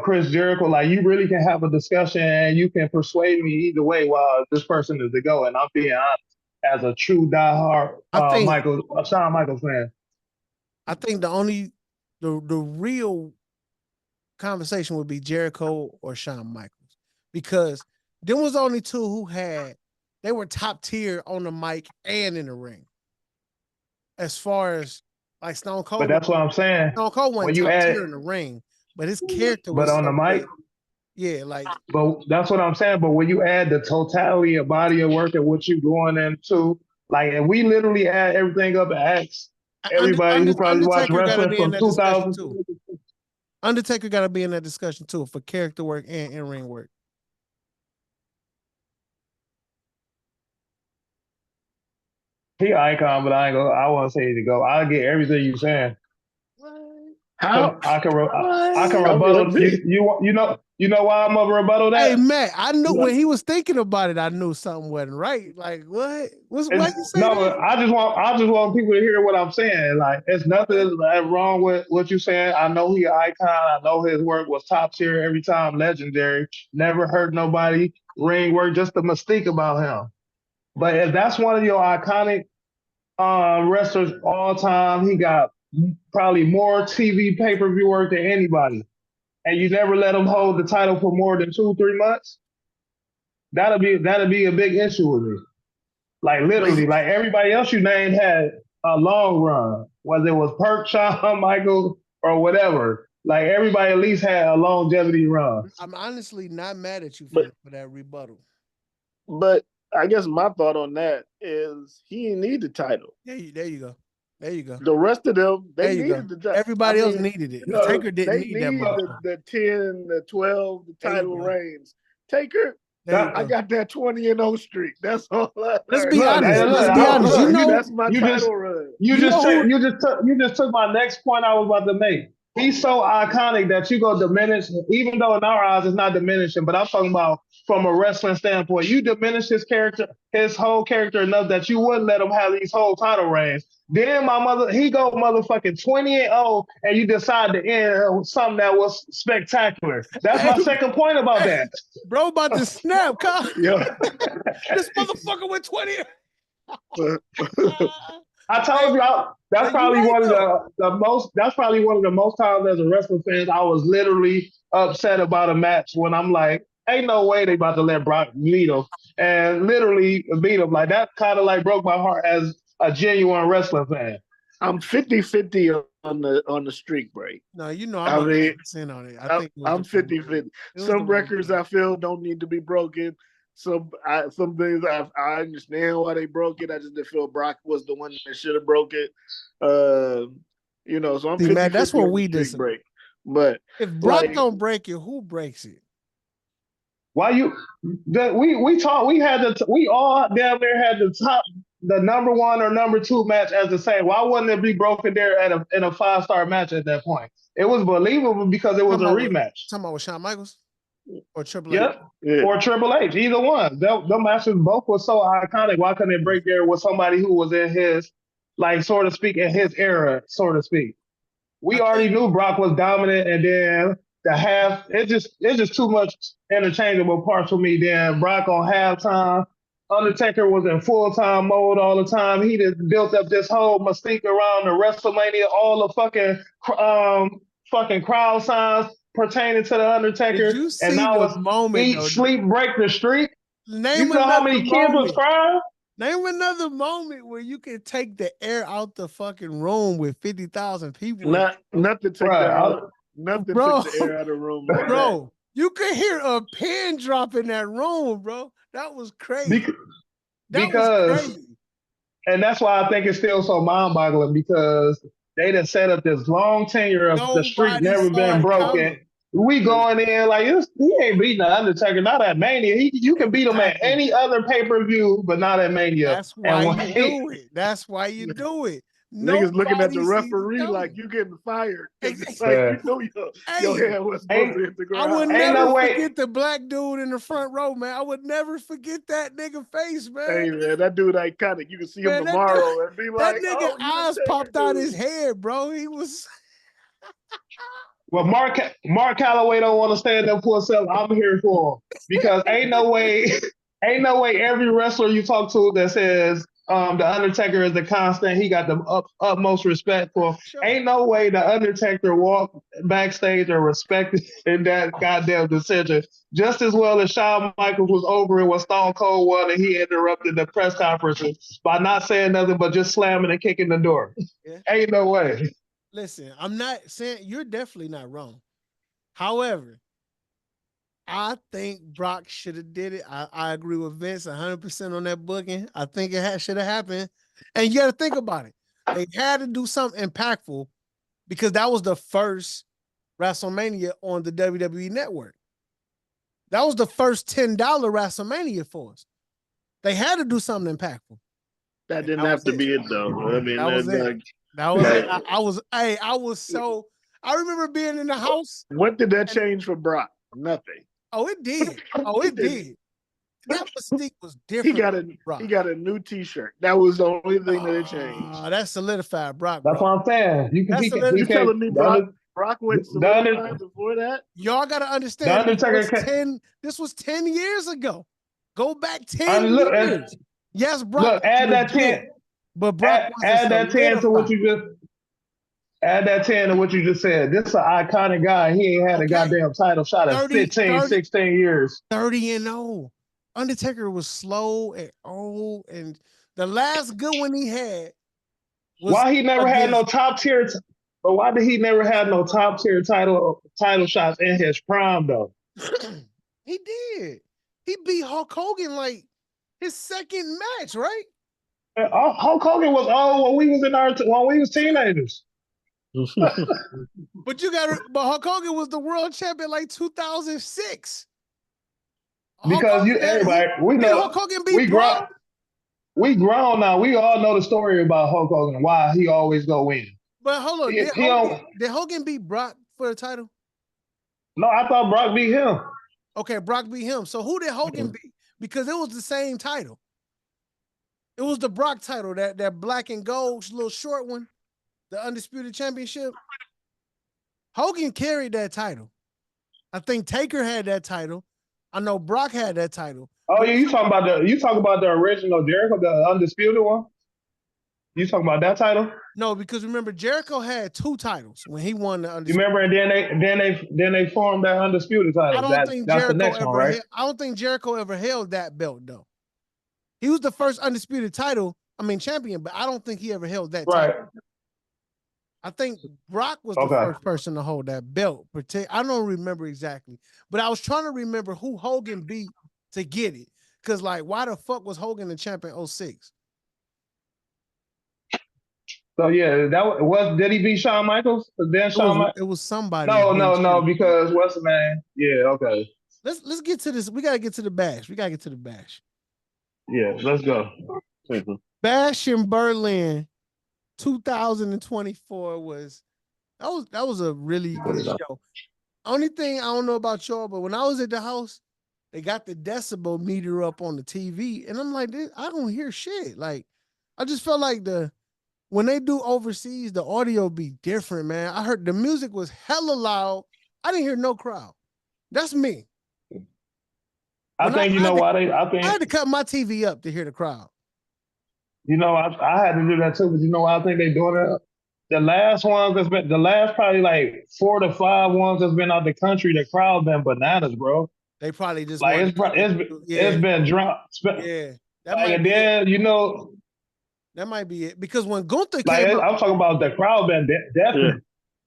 Chris Jericho. Like, you really can have a discussion and you can persuade me either way while this person is the GOAT. And I'm being honest, as a true diehard Shawn Michaels fan. I think the real conversation would be Jericho or Shawn Michaels, because there was only two who they were top tier on the mic and in the ring. As far as like Stone Cold, but that's what I'm saying. Stone Cold wasn't top tier in the ring, but his character was. But on the mic, yeah, like. But that's what I'm saying. But when you add the totality of body of work and what you're going into, like, and we literally add everything up and ask everybody who probably watched wrestling from 2000. Undertaker got to be in that discussion too for character work and in-ring work. He icon, but I want to say to go. I get everything you're saying. How? I can Tell me, rebuttal. let's see. You know why I'm gonna rebuttal that? Hey Matt, I knew when he was thinking about it, I knew something wasn't right. Like what? Why you say No, that? I just want people to hear what I'm saying. Like, it's nothing wrong with what you're saying. I know he an icon. I know his work was top tier every time, legendary. Never hurt nobody. Ring work, just the mystique about him. But if that's one of your iconic wrestlers all time, he got probably more TV pay-per-view work than anybody. And you never let him hold the title for more than 2-3 months. That'll be a big issue with me. Like literally, like everybody else you named had a long run, whether it was Perk, Shawn Michaels, or whatever. Like everybody at least had a longevity run. I'm honestly not mad at you for that rebuttal. But I guess my thought on that is he didn't need the title. There you go. There you go. The rest of them, they needed the title. Everybody else needed it. No, Taker didn't need that. The 10, the 12, the title reigns. Taker, I got that 20-0 streak. That's all. Let's be honest. Let's be honest. You know, that's my title run. You just took my next point I was about to make. He's so iconic that you go diminish, even though in our eyes it's not diminishing, but I'm talking about from a wrestling standpoint. You diminish his character, his whole character enough that you wouldn't let him have these whole title reigns. Then he go motherfucking 20-0, and you decide to end something that was spectacular. That's my second point about that. Bro, about to snap, Kyle. Yeah. This motherfucker went 20. I told you that's probably one of the most. That's probably one of the most times as a wrestling fan I was literally upset about a match when I'm like, ain't no way they about to let Brock beat him, and literally beat him. Like that kind of like broke my heart as a genuine wrestling fan. I'm 50-50 on the streak break. No, you know I'm 100% on it. I think I'm 50-50. Some records I feel don't need to be broken. Some things I understand why they broke it. I just didn't feel Brock was the one that should have broke it. So I'm 50-50 man, that's what we disagree. Break. But if Brock don't break it, who breaks it? Why we all damn near had the number 1 or number 2 match as the same. Why wouldn't it be broken there in a 5-star match at that point? It was believable because it was a rematch. Talking about with Shawn Michaels or Triple H? Yeah. Or Triple H, either one. The matches both were so iconic. Why couldn't it break there with somebody who was in his, like, so to speak, in his era, so to speak? We already knew Brock was dominant, and then the half, it's just too much interchangeable parts for me. Then Brock on halftime, Undertaker was in full-time mode all the time. He just built up this whole mystique around the WrestleMania, all the fucking crowd signs pertaining to the Undertaker. Did you see and now the it's moment, eat, sleep, break the streak. Name you know how many kids was crying? Name another moment where you can take the air out the fucking room with 50,000 people. Nothing took nothing took the air out of the room. Like bro, you could hear a pin drop in that room, bro. That was crazy. And that's why I think it's still so mind-boggling, because they done set up this long tenure of the streak never been broken. We going in like he ain't beating the Undertaker, not at Mania. You can beat him at any other pay-per-view, but not at Mania. That's why you do it. That's why you do it. Niggas looking at the referee like you getting fired. It's like you know your head was supposed to hit the ground. I would never forget the black dude in the front row, man. I would never forget that nigga face, man. Hey man, that dude iconic. You can see him tomorrow and be like, that nigga eyes popped out his head, bro. He was. Well, Mark Calloway don't want to stand up for himself. I'm here for him, because ain't no way every wrestler you talk to that says the Undertaker is the constant, he got the utmost respect for. Sure. Ain't no way the Undertaker walked backstage or respected in that goddamn decision just as well as Shawn Michaels was over it when Stone Cold won and he interrupted the press conferences by not saying nothing but just slamming and kicking the door. Yeah. Ain't no way. Listen, I'm not saying you're definitely not wrong. However, I think Brock should have did it. I agree with Vince 100% on that booking. I think it should have happened. And you got to think about it. They had to do something impactful because that was the first WrestleMania on the WWE Network. That was the first $10 WrestleMania for us. They had to do something impactful. That didn't have to be it though. I mean, that was it. That was it. I was so. I remember being in the house. What did that change for Brock? Nothing. Oh, it did. Oh, it did. That mystique was different. He got a new T-shirt. That was the only thing that it changed. That solidified Brock. That's what I'm saying. You telling me Brock went solidified before that? Y'all got to understand. This was 10 years ago. Go back 10 years. Yes, Brock. Look, add that 10. But Brock add that 10 to what you just. Add that 10 to what you just said. This is an iconic guy. He ain't had a goddamn title shot in 16 years. 30-0. Undertaker was slow and old, and the last good one he had was why he never had no top tier. But why did he never have no top tier title shots in his prime though? He did. He beat Hulk Hogan like his second match, right? Hulk Hogan was old when we was teenagers. But Hulk Hogan was the world champion like 2006. Because we know Hulk Hogan beat Brock. We grown now. We all know the story about Hulk Hogan and why he always go win. But hold on, did Hogan beat Brock for the title? No, I thought Brock beat him. Okay, Brock beat him. So who did Hogan beat? Because it was the same title. It was the Brock title, that black and gold little short one, the Undisputed Championship. Hogan carried that title. I think Taker had that title. I know Brock had that title. Oh yeah, you talking about the original Jericho, the Undisputed one? You talking about that title? No, because remember Jericho had 2 titles when he won the Undisputed. You remember, and then they formed that Undisputed title. That's the next one, right? I don't think Jericho ever held that belt though. He was the first Undisputed champion, but I don't think he ever held that title. I think Brock was the first person to hold that belt. I don't remember exactly, but I was trying to remember who Hogan beat to get it. Because, like, why the fuck was Hogan the champion 06? So, yeah, did he beat Shawn Michaels? It was somebody. No, because what's the name? Yeah, okay. Let's get to this. We got to get to the bash. Yeah, let's go. Bash in Berlin 2024 was a really good show. Only thing I don't know about y'all, but when I was at the house, they got the decibel meter up on the TV, and I'm like, I don't hear shit. Like, I just felt like when they do overseas, the audio be different, man. I heard the music was hella loud. I didn't hear no crowd. That's me. I had to cut my TV up to hear the crowd. You know, I had to do that too, but you know, I think they're doing it. The last probably like 4 to 5 ones that's been out the country, the crowd been bananas, bro. They probably just like it's been dropped. Yeah, that might be it. Because when Gunther came out, I'm talking about the crowd been definitely. Yeah.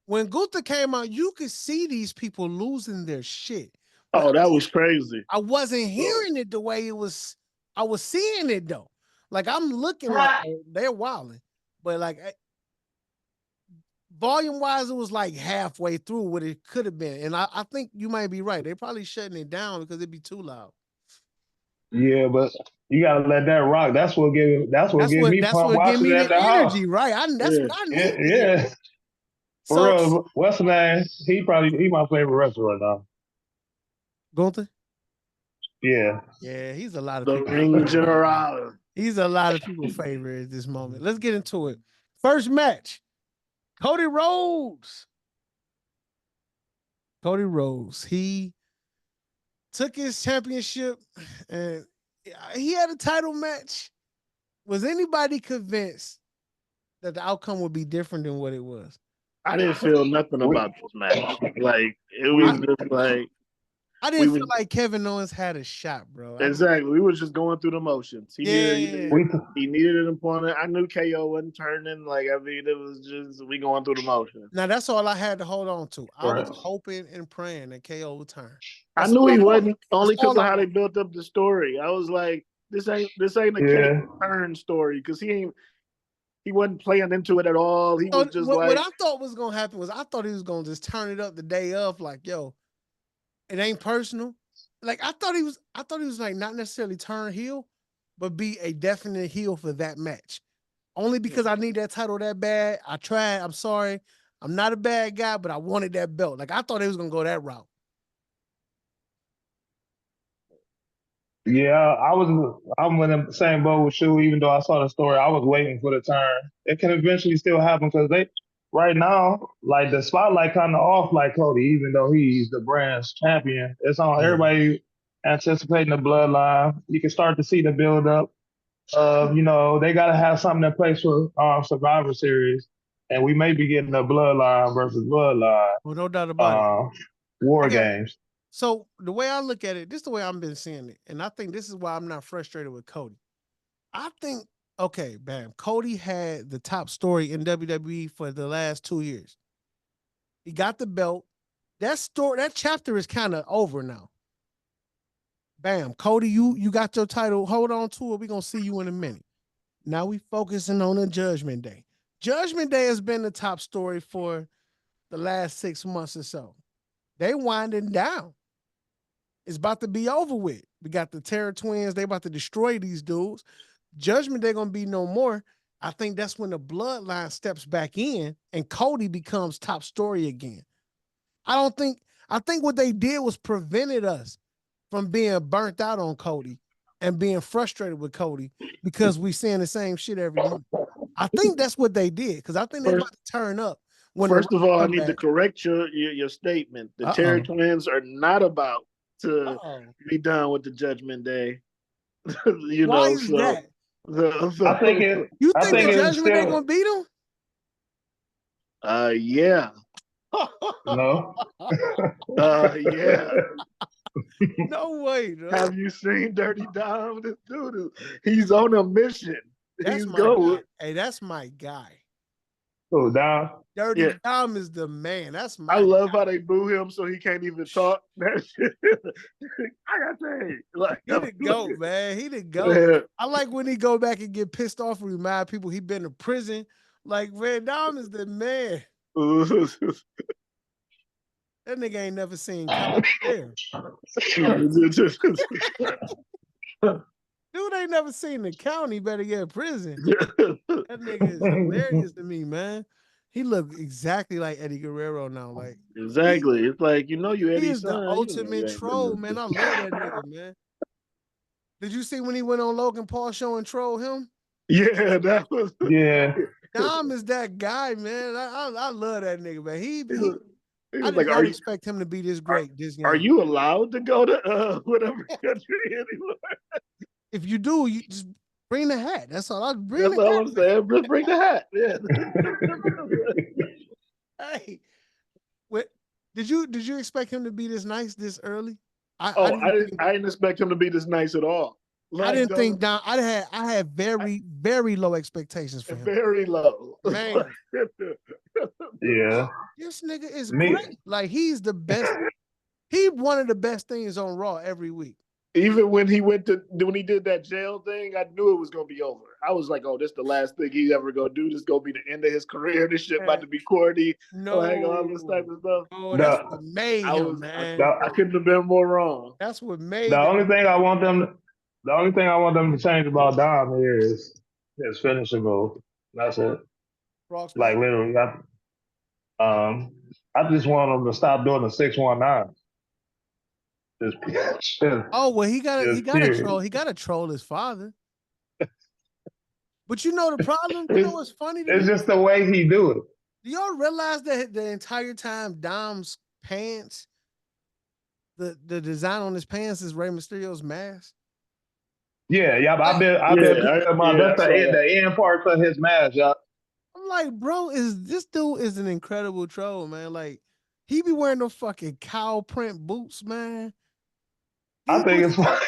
When Gunther came out, you could see these people losing their shit. Oh, that was crazy. I wasn't hearing it the way it was. I was seeing it though. Like I'm looking like they're wilding, but like volume wise, it was like halfway through what it could have been. And I think you might be right. They're probably shutting it down because it'd be too loud. Yeah, but you gotta let that rock. That's what give me pumped watching it at the house. Energy, right? That's what I need. Yeah. For real, what's the name? He my favorite wrestler right now. Gunther? Yeah. Yeah, he's a lot of people. The Ring General. He's a lot of people's favorite at this moment. Let's get into it. First match. Cody Rhodes. He took his championship and he had a title match. Was anybody convinced that the outcome would be different than what it was? I didn't feel nothing about this match. Like, it was just like... I didn't feel like Kevin Owens had a shot, bro. Exactly. We were just going through the motions. He needed an opponent. I knew KO wasn't turning. Like, I mean, it was just we going through the motions. Now, that's all I had to hold on to. I was hoping and praying that KO would turn. I knew he wasn't, only because of how they built up the story. I was like, this ain't a KO turn story, because he ain't. He wasn't playing into it at all. He was just what I thought was gonna happen was I thought he was gonna just turn it up the day of, like, yo, it ain't personal. Like I thought he was like not necessarily turn heel, but be a definite heel for that match. Only because I need that title that bad. I tried. I'm sorry. I'm not a bad guy, but I wanted that belt. Like I thought he was gonna go that route. Yeah, I'm in the same boat with you. Even though I saw the story, I was waiting for the turn. It can eventually still happen because right now, like the spotlight kind of off like Cody, even though he's the brand's champion. It's on everybody anticipating the bloodline. You can start to see the build up. They got to have something in place for Survivor Series, and we may be getting a bloodline versus bloodline. Well, no doubt about it. War games. So the way I look at it, this is the way I've been seeing it. And I think this is why I'm not frustrated with Cody. I think, okay, bam, Cody had the top story in WWE for the last 2 years. He got the belt. That chapter is kind of over now. Bam, Cody, you got your title. Hold on to it. We're going to see you in a minute. Now we focusing on the Judgment Day. Judgment Day has been the top story for the last 6 months or so. They winding down. It's about to be over with. We got the Terror Twins. They about to destroy these dudes. Judgment Day gonna be no more. I think that's when the bloodline steps back in and Cody becomes top story again. I think what they did was prevented us from being burnt out on Cody and being frustrated with Cody because we seeing the same shit every month. I think that's what they did because I think they're about to turn up. First of all, I need to correct your statement. The Terror Twins are not about to be done with the Judgment Day. Why is that? I think the Judgment Day gonna beat them? Yeah. No. Yeah. No way. No. Have you seen Dirty Dom? This dude, he's on a mission. That's my guy. Hey, that's my guy. Oh, Dom. Dirty Dom is the man. That's my I love how they boo him so he can't even talk. That shit. I got to like he the GOAT, man. He the GOAT. Yeah. I like when he go back and get pissed off and remind people he been to prison. Like, man, Dom is the man. That nigga ain't never seen County Fair. Dude ain't never seen the county, better get prison. That nigga is hilarious to me, man. He look exactly like Eddie Guerrero now. Like exactly. It's like, you Eddie's is the ultimate troll, man. I love that nigga, man. Did you see when he went on Logan Paul show and troll him? Yeah, that was Dom is that guy, man. I love that nigga, man. He I did like, not expect him to be this great. Are you allowed to go to whatever country anymore? If you do, you just bring the hat. That's all. I'm saying. Just bring the hat. Yeah. Hey, did you expect him to be this nice this early? I didn't expect him to be this nice at all. I didn't think Dom. I had very, very low expectations for him. Very low, man. Yeah, this nigga is great. Like he's the best. He one of the best things on Raw every week. Even when he did that jail thing, I knew it was gonna be over. I was like, "Oh, this is the last thing he's ever gonna do. This is gonna be the end of his career. This shit about to be corny, like all this type of stuff." Oh, that's what made him, man. I couldn't have been more wrong. That's what made. The only thing I want them to change about Dom here is his finishing move. That's it. Like literally, I just want him to stop doing the 619. Oh well, he gotta troll his father. But the problem. You know what's funny? It's just the way he do it. Do y'all realize that the entire time Dom's pants, the design on his pants is Rey Mysterio's mask? Yeah. I've been that's the end parts of his mask, y'all. I'm like, bro, this dude is an incredible troll, man. Like, he be wearing those fucking cow print boots, man. I think it's funny.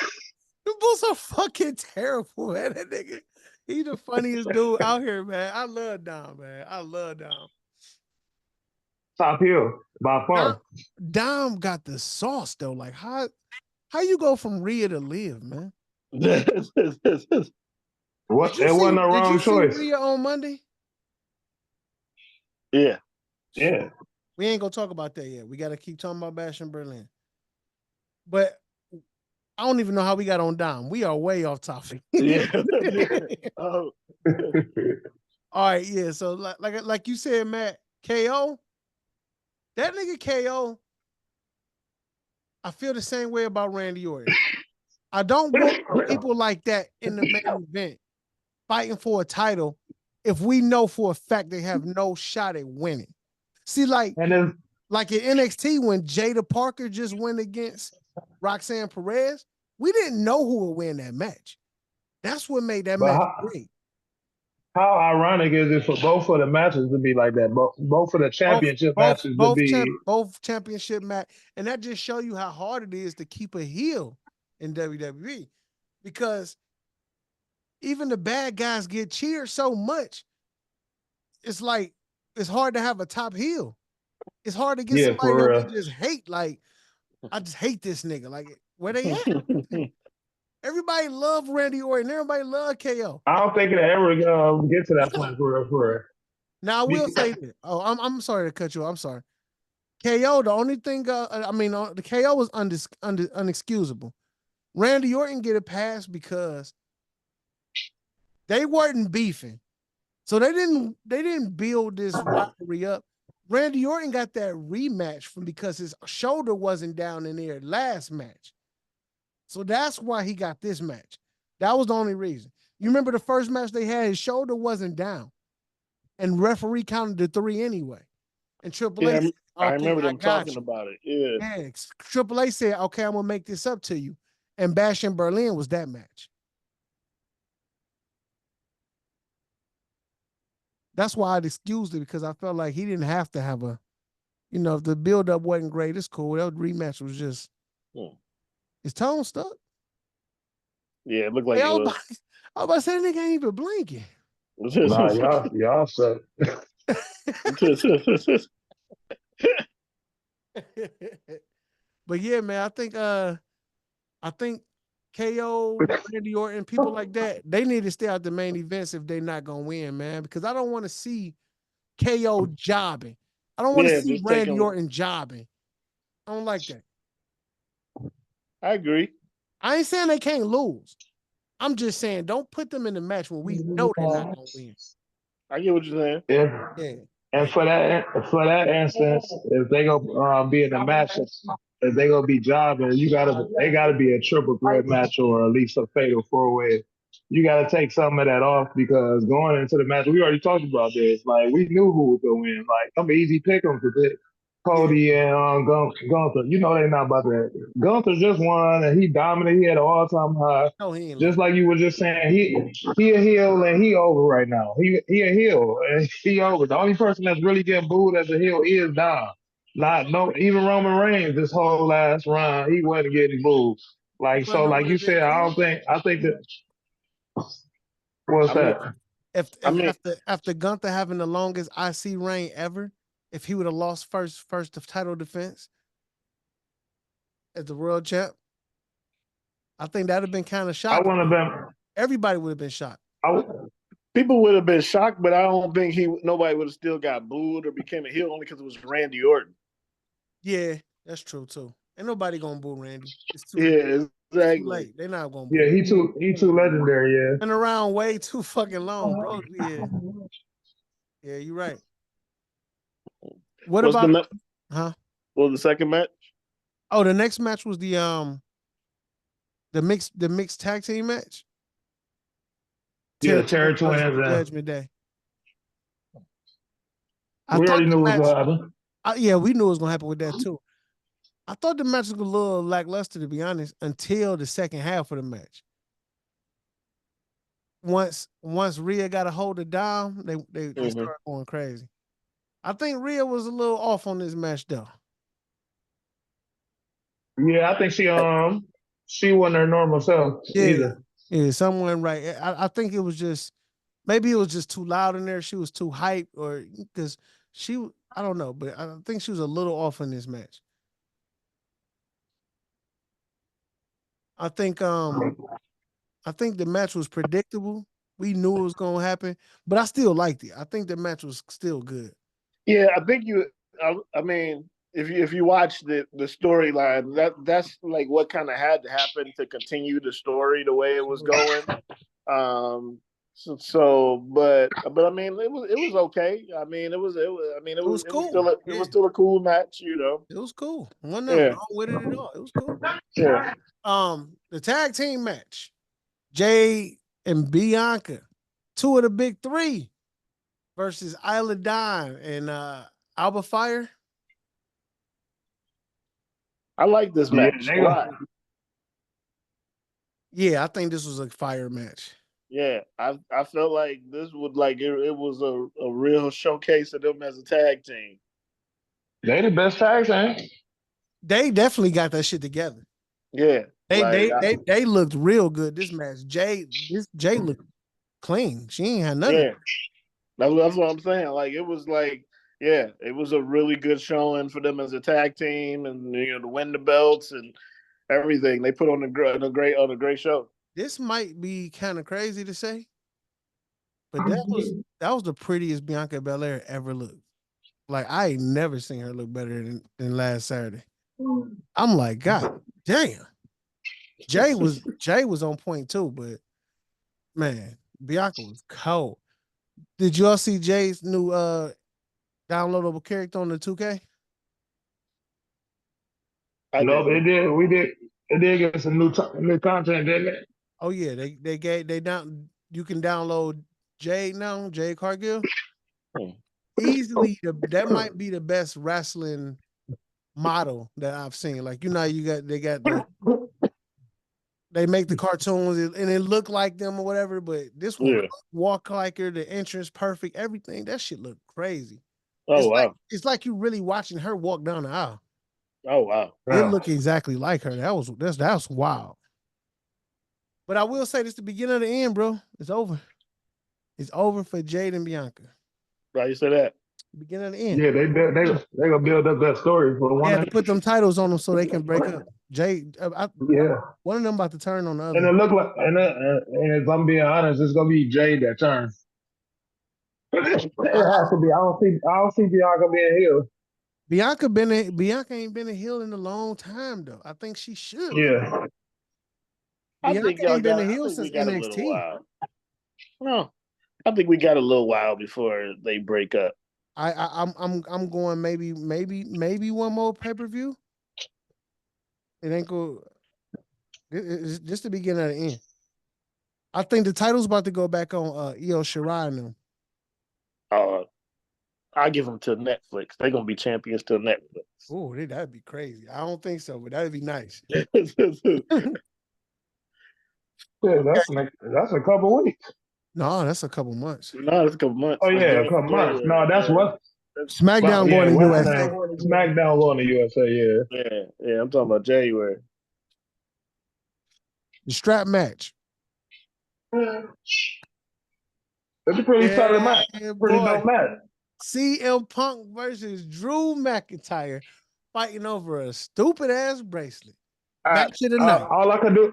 The boots are fucking terrible, man. That nigga, he the funniest dude out here, man. I love Dom, man. I love Dom. Top heel by far. Dom got the sauce though. Like, how you go from Rhea to Liv, man? What? It wasn't a wrong choice. Rhea on Monday? Yeah. Yeah. We ain't gonna talk about that yet. We gotta keep talking about Bastion Berlin. But I don't even know how we got on Dom. We are way off topic. Yeah. Oh. All right, yeah. So like you said, Matt, KO, that nigga KO, I feel the same way about Randy Orton. I don't want people like that in the main event fighting for a title if we know for a fact they have no shot at winning. See, like in NXT when Jada Parker just went against Roxanne Perez, we didn't know who would win that match. That's what made that match great. How ironic is it for both of the matches to be like that? Both of the championship matches to be both championship match, and that just show you how hard it is to keep a heel in WWE, because even the bad guys get cheered so much. It's like it's hard to have a top heel. It's hard to get somebody that we just hate. Like, I just hate this nigga. Like, where they at? Everybody love Randy Orton. Everybody love KO. I don't think it ever get to that point for real. Now I will say this. Oh, I'm sorry to cut you off. I'm sorry. KO, the only thing, the KO was unexcusable. Randy Orton get a pass because they weren't beefing. So they didn't build this rivalry up. Randy Orton got that rematch because his shoulder wasn't down in their last match. So that's why he got this match. That was the only reason. You remember the first match they had, his shoulder wasn't down. And referee counted to 3 anyway. And Triple H said, I remember them talking about it. Yeah. Triple H said, okay, I'm gonna make this up to you. And Bastion Berlin was that match. That's why I'd excused it, because I felt like he didn't have to have a, if the build-up wasn't great, it's cool. That rematch was just his tone stuck. Yeah, it looked like it was. I was about to say, that nigga ain't even blinking. Nah, y'all suck. But yeah, man, I think KO, Randy Orton, people like that, they need to stay out the main events if they're not gonna win, man. Because I don't want to see KO jobbing. I don't want to see Randy Orton jobbing. I don't like that. I agree. I ain't saying they can't lose. I'm just saying don't put them in the match when we know they're not gonna win. I get what you're saying. Yeah. And for that instance, if they go be in the match, if they gonna be jobbing, they gotta be a triple threat match or at least a fatal 4-way. You gotta take some of that off, because going into the match, we already talked about this. Like, we knew who was gonna win. Like, I'm easy pick 'em to pick Cody and Gunther. You know they not about that. Gunther just won and he dominated. He had an all-time high. No, he ain't. Just like you were just saying, he a heel and he over right now. He a heel and he over. The only person that's really getting booed as a heel is Dom. Even Roman Reigns this whole last run, he wasn't getting booed. Like, so like you said, I think that what's that? After Gunther having the longest IC reign ever, if he would have lost first title defense as the world champ, I think that'd have been kind of shocking. Everybody would have been shocked. People would have been shocked, but I don't think nobody would have still got booed or became a heel only because it was Randy Orton. Yeah, that's true too. Ain't nobody gonna boo Randy. It's too exactly. It's too late. They're not gonna boo. Yeah, he too legendary. Yeah, been around way too fucking long, bro. Yeah, you're right. What was the second match? Oh, the next match was the mixed tag team match. Yeah, Terror Twins. Judgment Day. We already knew what was going to happen. Yeah, we knew it was going to happen with that too. I thought the match was a little lackluster, to be honest, until the second half of the match. Once Rhea got a hold of Dom, they started going crazy. I think Rhea was a little off on this match though. Yeah, I think she wasn't her normal self either. Yeah, someone right. I think it was just, maybe it was just too loud in there. She was too hyped, or because I don't know, but I think she was a little off in this match. I think the match was predictable. We knew it was gonna happen, but I still liked it. I think the match was still good. Yeah, I think you. I mean, if you watch the storyline, that's like what kind of had to happen to continue the story the way it was going. But I mean, it was okay. I mean, It was it was cool. still it Yeah, was still a cool match, you know. it was cool. Wasn't nothing Yeah, wrong with it at all. It was cool. yeah. The tag team match, Jay and Bianca, two of the big three, versus Isla Dawn and Alba Fire. I like this Yeah, match a lot. Yeah, I think this was a fire match. Yeah, I felt like this would like it was a real showcase of them as a tag team. they the best tag team. They definitely got that shit together. Yeah, They looked real good this match. Jay looked clean. She ain't had nothing. yeah. That's what I'm saying. Like it was like, yeah, it was a really good showing for them as a tag team, and you know to win the belts and everything. They put on a great show. This might be kind of crazy to say, but that was the prettiest Bianca Belair ever looked. Like I ain't never seen her look better than last Saturday. I'm like, God damn. Jay was on point too, but man, Bianca was cold. Did you all see Jay's new downloadable character on the 2K? No, they did. We did. They did give us some new content, didn't it? Oh yeah, you can download Jay now, Jay Cargill. Easily that might be the best wrestling model that I've seen. Like they make the cartoons and it look like them or whatever, but this one walk like her, the entrance perfect, everything. That shit look crazy. Oh wow. It's like you really watching her walk down the aisle. Oh wow. It looked exactly like her. That's wild. But I will say this: the beginning of the end, bro. It's over. It's over for Jade and Bianca. Right, you say that. Beginning of the end. Yeah, they gonna build up that story for the one. They have to put them titles on them so they can break up. Jade, one of them about to turn on the other. And it look like, and if I'm being honest, it's gonna be Jade that turns. It has to be. I don't see Bianca being healed. Bianca ain't been a heel in a long time though. I think she should. Yeah. Bianca ain't been a heel since NXT. No, I think we got a little while before they break up. I'm going maybe one more pay-per-view. It ain't go. It's just the beginning of the end. I think the title's about to go back on Io Shirai and them. I give them to Netflix. They're gonna be champions to Netflix. Oh, that'd be crazy. I don't think so, but that'd be nice. Yeah, that's a couple weeks. No, that's a couple months. No, that's a couple months. Oh yeah, a couple months. No, that's what SmackDown going to USA. SmackDown going to USA. Yeah. I'm talking about January. The strap match. It's a pretty solid match. Pretty dope match. CM Punk versus Drew McIntyre fighting over a stupid ass bracelet. Match of the night. All I could do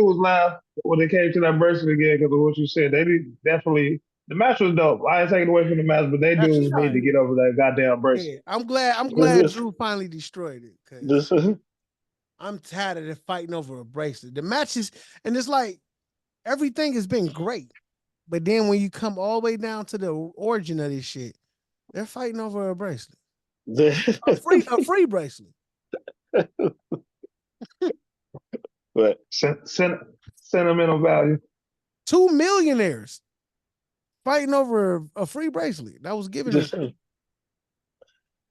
was laugh when they came to that bracelet again because of what you said. They definitely the match was dope. I ain't taking away from the match, but they do need to get over that goddamn bracelet. Yeah, I'm glad Drew finally destroyed it. Cause I'm tired of them fighting over a bracelet. The matches, and it's like everything has been great. But then when you come all the way down to the origin of this shit, they're fighting over a bracelet. a free bracelet. But sentimental value. 2 millionaires fighting over a free bracelet that was given. So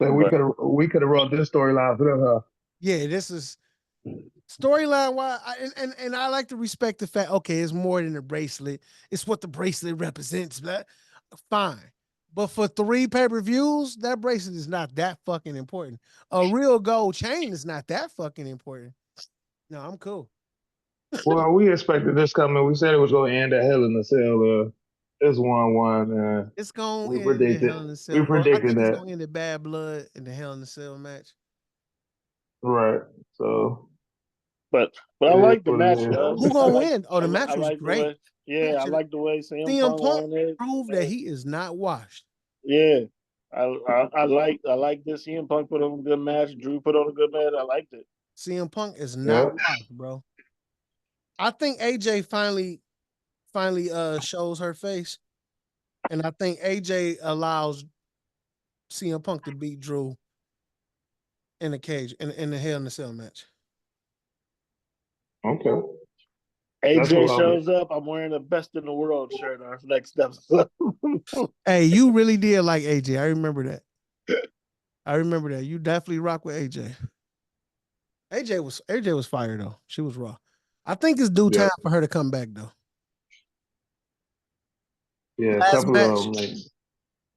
we could have wrote this storyline for them, huh? Yeah, this is storyline wise, and I like to respect the fact. Okay, it's more than a bracelet; it's what the bracelet represents. But fine, but for 3 pay-per-views, that bracelet is not that fucking important. A real gold chain is not that fucking important. No, I'm cool. Well, we expected this coming. We said it was going to end at Hell in a Cell. It's 1-1. It's going to end at Hell in a Cell. We predicted that. It's going to end in Bad Blood in the Hell in a Cell match. Right. So, but I like the match. Who gonna win? Oh, the match was great. I like the way CM Punk proved that he is not washed. Yeah, I like this. CM Punk put on a good match. Drew put on a good match. I liked it. CM Punk is not locked, bro. I think AJ finally shows her face, and I think AJ allows CM Punk to beat Drew in the cage in the Hell in the Cell match. Okay. AJ shows up. I'm wearing the best in the world shirt on our next episode. Hey, you really did like AJ. I remember that. You definitely rock with AJ. AJ was fire though. She was raw. I think it's due time for her to come back though. Yeah,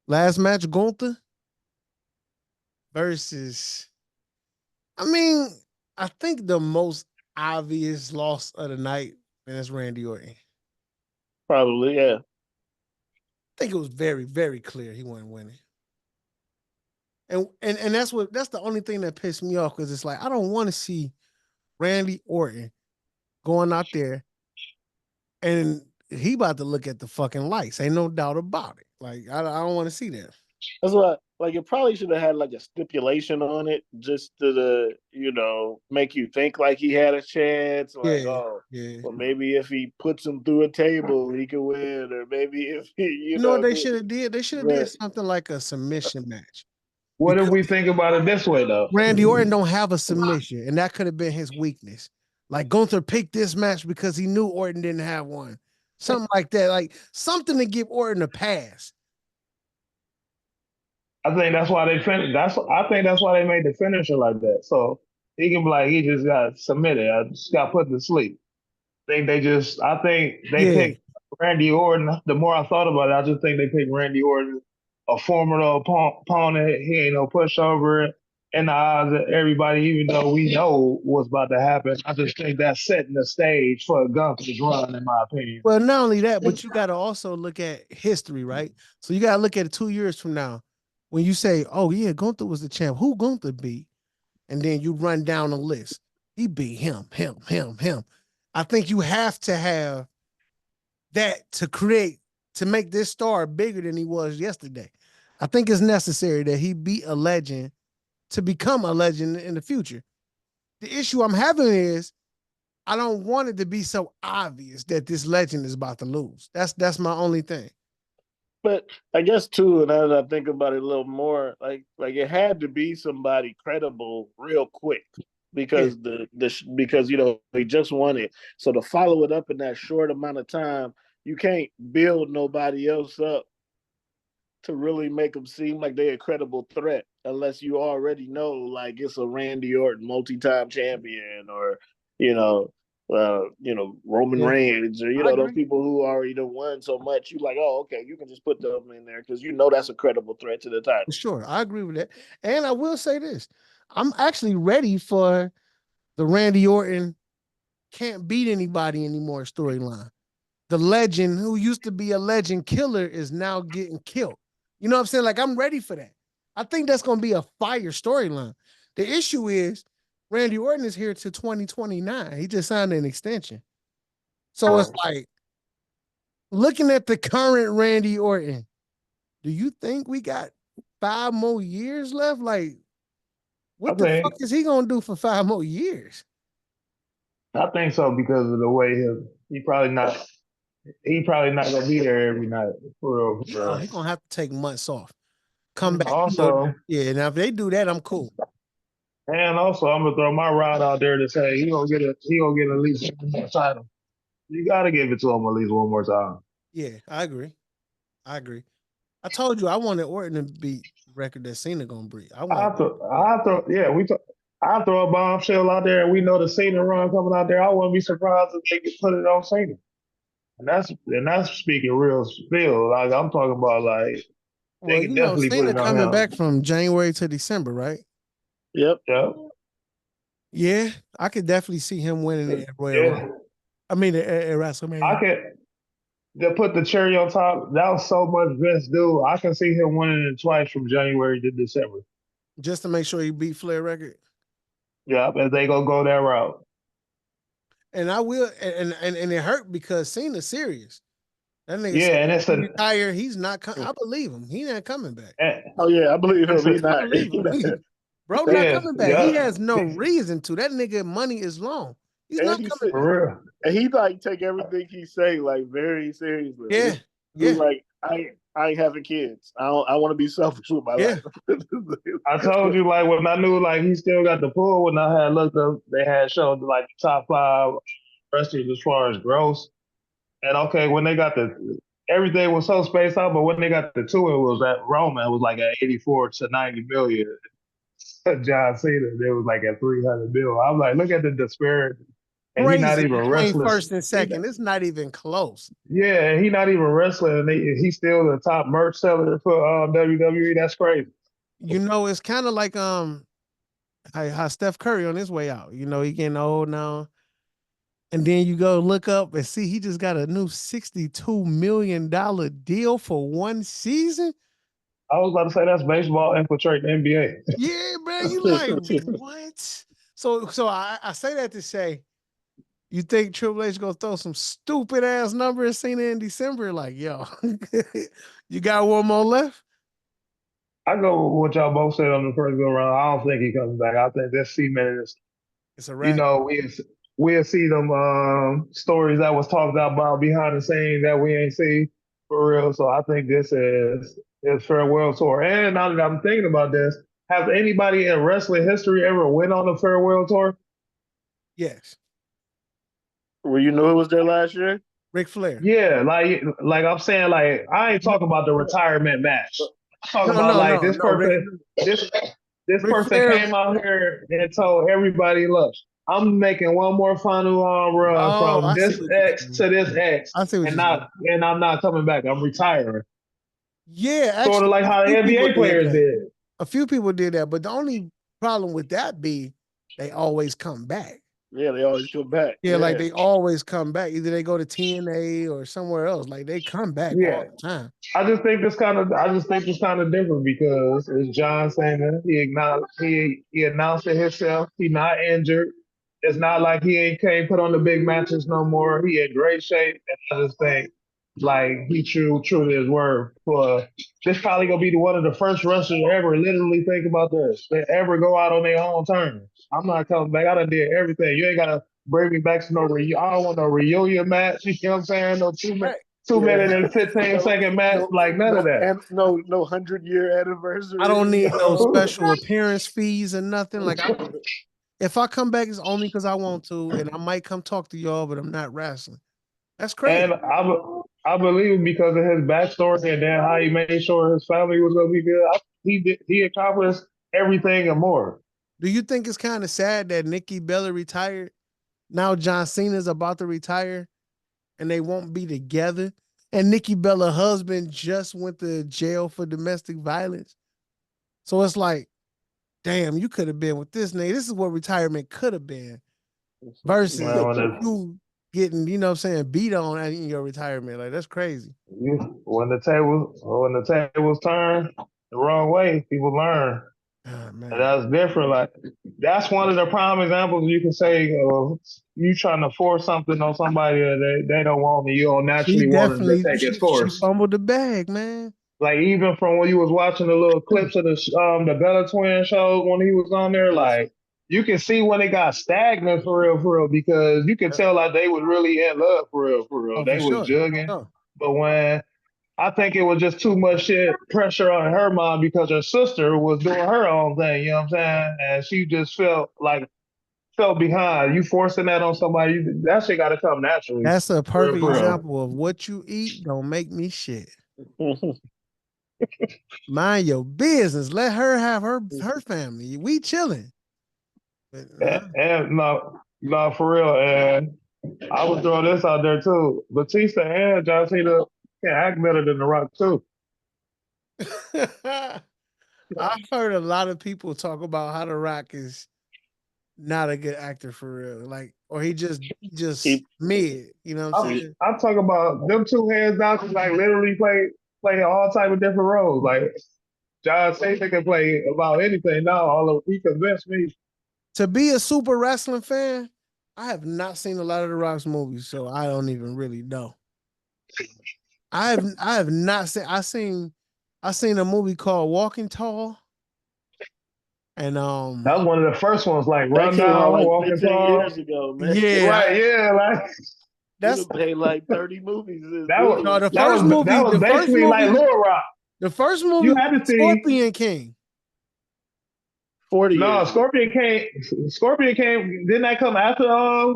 last match, Gunther versus. I mean, I think the most obvious loss of the night, and it's Randy Orton. Probably, yeah. I think it was very, very clear he wasn't winning. And that's the only thing that pissed me off, because it's like, I don't want to see Randy Orton going out there and he about to look at the fucking lights. Ain't no doubt about it. Like, I don't want to see that. That's why, like, it probably should have had like a stipulation on it, just to make you think like he had a chance. Like, well, maybe if he puts him through a table, he could win, or maybe if he, you know what they should have did? They should have did something like a submission match. What if we think about it this way though? Randy Orton don't have a submission, and that could have been his weakness. Like, Gunther picked this match because he knew Orton didn't have one. Something like that. Like, something to give Orton a pass. I think that's why they I think that's why they made the finisher like that. So he can be like, he just got submitted. I just got put to sleep. I think they picked Randy Orton. The more I thought about it, I just think they picked Randy Orton, a formidable opponent. He ain't no pushover in the eyes of everybody, even though we know what's about to happen. I just think that's setting the stage for a Gunther's run, in my opinion. Well, not only that, but you got to also look at history, right? So you got to look at it 2 years from now. When you say, oh, yeah, Gunther was the champ, who Gunther beat? And then you run down the list. He beat him. I think you have to have that to make this star bigger than he was yesterday. I think it's necessary that he beat a legend to become a legend in the future. The issue I'm having is I don't want it to be so obvious that this legend is about to lose. That's my only thing. But I guess too, and as I think about it a little more, like it had to be somebody credible real quick, because because they just won it. So to follow it up in that short amount of time, you can't build nobody else up to really make them seem like they're a credible threat, unless you already know like it's a Randy Orton multi-time champion, or Roman Reigns, or those people who already won so much. You like, oh, okay, you can just put them in there because that's a credible threat to the title. Sure, I agree with that. And I will say this: I'm actually ready for the Randy Orton can't beat anybody anymore storyline. The legend who used to be a legend killer is now getting killed. You know what I'm saying? Like, I'm ready for that. I think that's going to be a fire storyline. The issue is Randy Orton is here to 2029. He just signed an extension. So it's like, looking at the current Randy Orton, do you think we got 5 more years left? Like, what the fuck is he going to do for 5 more years? I think so, because of the way he probably not going to be there every night. For real. He's going to have to take months off. Come back. Also, now if they do that, I'm cool. And also, I'm gonna throw my rod out there to say he gonna get at least one more title. You gotta give it to him at least one more time. Yeah, I agree. I told you I wanted Orton to beat the record that Cena gonna break. I'll throw a bombshell out there, and we know the Cena run coming out there. I wouldn't be surprised if they could put it on Cena. And that's speaking real spill. Like, I'm talking about, like, they can definitely Cena put it on coming him. back from January to December, right? Yep. Yeah, I could definitely see him winning it at Royal Rumble. I mean, at WrestleMania. To put the cherry on top, that was so much Vince do. I can see him winning it twice from January to December. Just to make sure he beat Flair record? Yeah, if they go that route. And I will, and it hurt because Cena's serious. That nigga Yeah, said and it's a retire. He's not. I believe him. He not coming back. Oh yeah, I believe him. He's I not. believe He him. not. Bro, not yeah, coming back. He yeah, has no reason to. That nigga money is long. He's And not he coming said, back. for real. and he like take everything he say like very seriously. Yeah, He's yeah, like, I ain't having kids. I want to be selfish with my yeah. life. I told you, like, when I knew, like, he still got the pull, when I had looked up, they had showed, like, the top 5 wrestlers as far as gross. And, okay, when they got everything was so spaced out, but when they got the 2, it was at Roman, it was like at 84 to 90 million. John Cena, it was like at 300 mil. I'm like, look at the disparity. And he not Crazy even between wrestling. first and second. It's not even close. Yeah, and he not even wrestling, and he's still the top merch seller for WWE. That's crazy. You know, it's kind of like how Steph Curry on his way out. You know, he getting old now. And then you go look up and see he just got a new $62 million deal for one season. I was about to say that's baseball infiltrating the NBA. Yeah, man. You like, what? So I say that to say, you think Triple H gonna throw some stupid ass number in Cena in December? Like, yo, you got one more left? I go with what y'all both said on the first go round. I don't think he comes back. I think this cemented is, It's a you wrap. know, we'll see them stories that was talked about behind the scenes that we ain't see for real. So I think this is his farewell tour. And now that I'm thinking about this, has anybody in wrestling history ever went on a farewell tour? Yes. Well, you know who was there last year? Ric Flair. Yeah, like I'm saying, like I ain't talking about the retirement match. I'm talking about like this person, this Ric person Flair. came out here and told everybody, look, I'm making one more final run Oh, I from see this what you're X saying. to this X, I see what and you're saying. I'm not coming back. I'm retiring. Yeah, Sort actually, of like how the few people NBA players that. did. A few people did that, but the only problem with that be they always come back. Yeah, they always come back. Yeah, like they always come back. Either they go to TNA or somewhere else. Like they come back Yeah. all the time. I just think it's kind of different because it's John Cena. He announced it himself. He not injured. It's not like he ain't can't put on the big matches no more. He in great shape. And I just think like he true to his word. For this probably gonna be one of the first wrestlers to ever literally think about this. They ever go out on their own terms. I'm not coming back. I done did everything. You ain't gotta bring me back to no I don't want no reunion match. You know what I'm saying? No 2 minute and 15-second match, like none of that. And no 100-year anniversary. I don't need no special appearance fees or nothing. Like if I come back, it's only because I want to, and I might come talk to y'all, but I'm not wrestling. That's crazy. And I believe him because of his backstory and then how he made sure his family was gonna be good. He accomplished everything and more. Do you think it's kind of sad that Nikki Bella retired? Now John Cena's about to retire, and they won't be together. And Nikki Bella's husband just went to jail for domestic violence. So it's like, damn, you could have been with this nigga. This is what retirement could have been. Versus you getting, you know what I'm saying, beat on in your retirement. Like, that's crazy. When the tables turn the wrong way, people learn. Oh, man. And that's different. Like that's one of the prime examples you can say of you trying to force something on somebody that they don't want and you don't naturally want them to take its course. She fumbled the bag, man. Like even from when you was watching the little clips of the Bella Twin show when he was on there, like you can see when it got stagnant for real, because you can tell like they was really in love for real. Oh, they was jugging. But when I think it was just too much pressure on her mom because her sister was doing her own thing, you know what I'm saying? And she just felt behind. You forcing that on somebody, that shit got to come naturally. That's a perfect example of what you eat don't make me shit. Mind your business. Let her have her family. We chilling. And no, for real. And I would throw this out there too. Batista and John Cena can act better than The Rock too. I've heard a lot of people talk about how The Rock is not a good actor for real. Like, or he just mid, you know what I'm saying? I'm talking about them two hands down because like literally play all type of different roles. Like John Cena can play about anything now. He convinced me. To be a super wrestling fan, I have not seen a lot of The Rock's movies, so I don't even really know. I have not seen. I seen a movie called Walking Tall, and That was one of the first ones, like That came out Rundown, like Walking 15 Tall. years ago, man. yeah, Right, yeah, like that's You paid like 30 movies. that was no the that first was movie. that was The first basically like movie. Lil Rock. The first movie You had to was see Scorpion King. 40 no years. Scorpion came. Scorpion came. Didn't that come after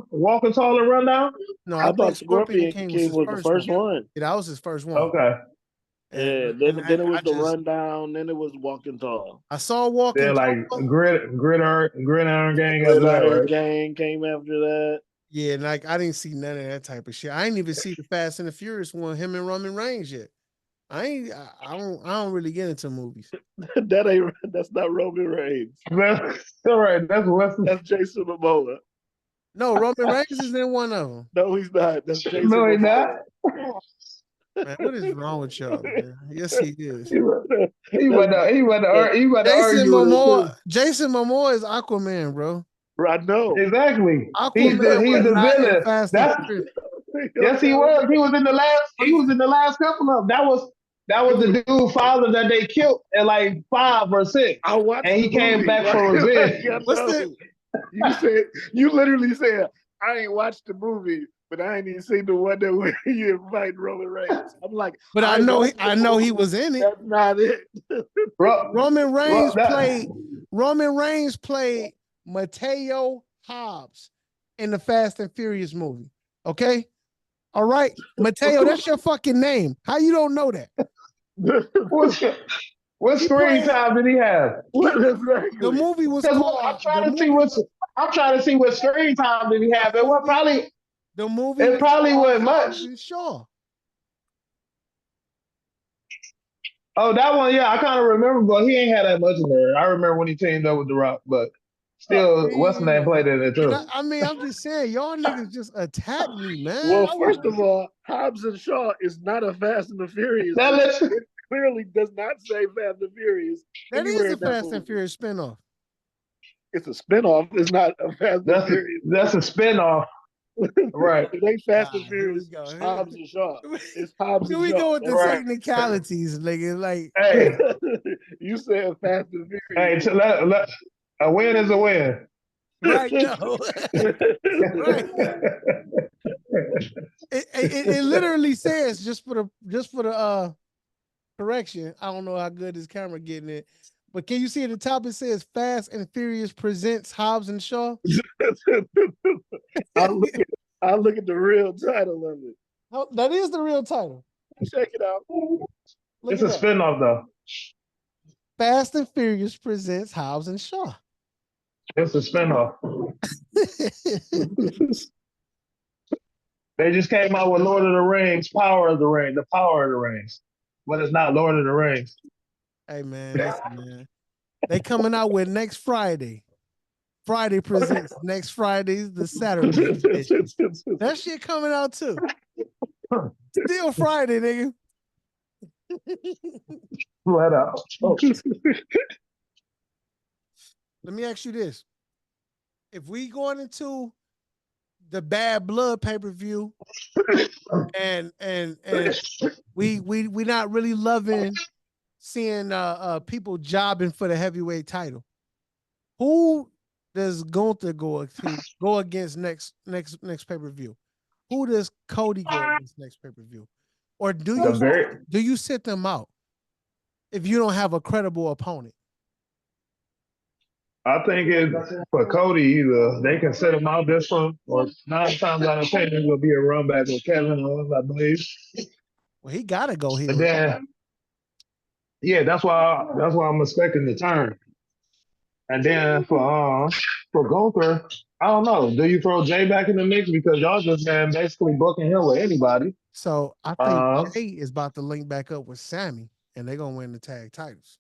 Walking Tall and Rundown? No, I I think thought Scorpion Scorpion King was King his was the first one. Yeah, that was his first one. Okay. Yeah, then it was the Rundown, then it was Walking Tall. I saw Walking Then like Tall. Gridiron Gang after that, Gridiron right? Gang came after that. Yeah, like I didn't see none of that type of shit. I ain't even see the Fast and the Furious one, him and Roman Reigns yet. I don't really get into movies. That's not Roman Reigns. That's all right. That's Jason Momoa. No, Roman Reigns is in one of them. No, he's not. That's Jason No, he's Momoa. not. Man, what is wrong with y'all, man? Yes, he is. He went to argue with Jason Momoa is Aquaman, bro. I know. Exactly. He's Aquaman the not in villain. Fast and Furious. Yes, he was. He was in the last couple of them. That was the dude father that they killed at like 5 or 6. I watched and he the came movie. back for revenge. You literally said, I ain't watched the movie, but I ain't even seen the one that where you invite Roman Reigns. I'm like, But I know he was in it. That's not it. Roman Reigns played Mateo Hobbs in the Fast and Furious movie. Okay? All right. Mateo, that's your fucking name. How you don't know that? What screen time did he have? The movie was called. I'm trying to see what screen time did he have. It probably wasn't much. Sure. Oh, that one, yeah, I kind of remember, but he ain't had that much in there. I remember when he teamed up with The Rock, but still, what's the name played in it too? I'm just saying, y'all niggas just attack me, man. Well, first of all, Hobbs and Shaw is not a Fast and the Furious. It clearly does not say Fast and Furious. That is a Fast and Furious spinoff. It's a spinoff. It's not a Fast and Furious. That's a spinoff. Right. It ain't Fast and Furious. Hobbs and Shaw. It's Hobbs and Shaw. Here we go with the technicalities, nigga. Like, hey, you said Fast and Furious. Hey, a win is a win. Right now. Right. It literally says, just for the correction. I don't know how good this camera getting it, but can you see at the top it says Fast and Furious presents Hobbs and Shaw? I'll look at the real title of it. Oh, that is the real title. Check it out. It's a spinoff though. Fast and Furious presents Hobbs and Shaw. It's a spinoff. They just came out with Lord of the Rings, the Power of the Rings. But it's not Lord of the Rings. Hey man, listen, man. They coming out with next Friday. Friday presents next Friday's the Saturday. That shit coming out too. Still Friday, nigga. Flat out. Let me ask you this. If we going into the Bad Blood pay-per-view and we not really loving seeing people jobbing for the heavyweight title, who does Gunther go against next pay-per-view? Who does Cody go against next pay-per-view? Or do you sit them out if you don't have a credible opponent? I think it's for Cody either they can set him out this one, or 9 times out of 10 it will be a run back with Kevin Owens, I believe. Well, he gotta go here. And then, yeah, that's why I'm expecting the turn. And then for Gunther, I don't know. Do you throw Jay back in the mix because y'all just been basically booking him with anybody? So I think Jay is about to link back up with Sammy, and they're gonna win the tag titles.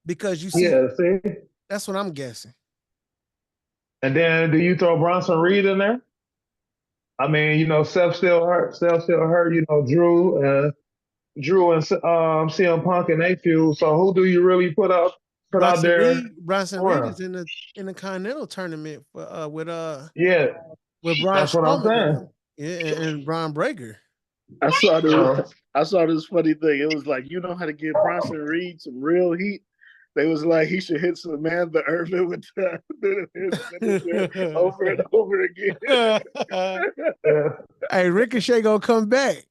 Because you see, that's what I'm guessing. And then do you throw Bronson Reed in there? I mean, you know, Seth still hurt. You know, Drew and CM Punk and they feud. So who do you really put out there? Bronson Reed is in the Continental tournament with Braun that's what I'm saying. Yeah, and Braun Breaker. I saw this funny thing. It was like, you know how to give Bronson Reed some real heat. They was like, he should hit Samantha Irvin with his finisher over and over again. Hey, Ricochet gonna come back.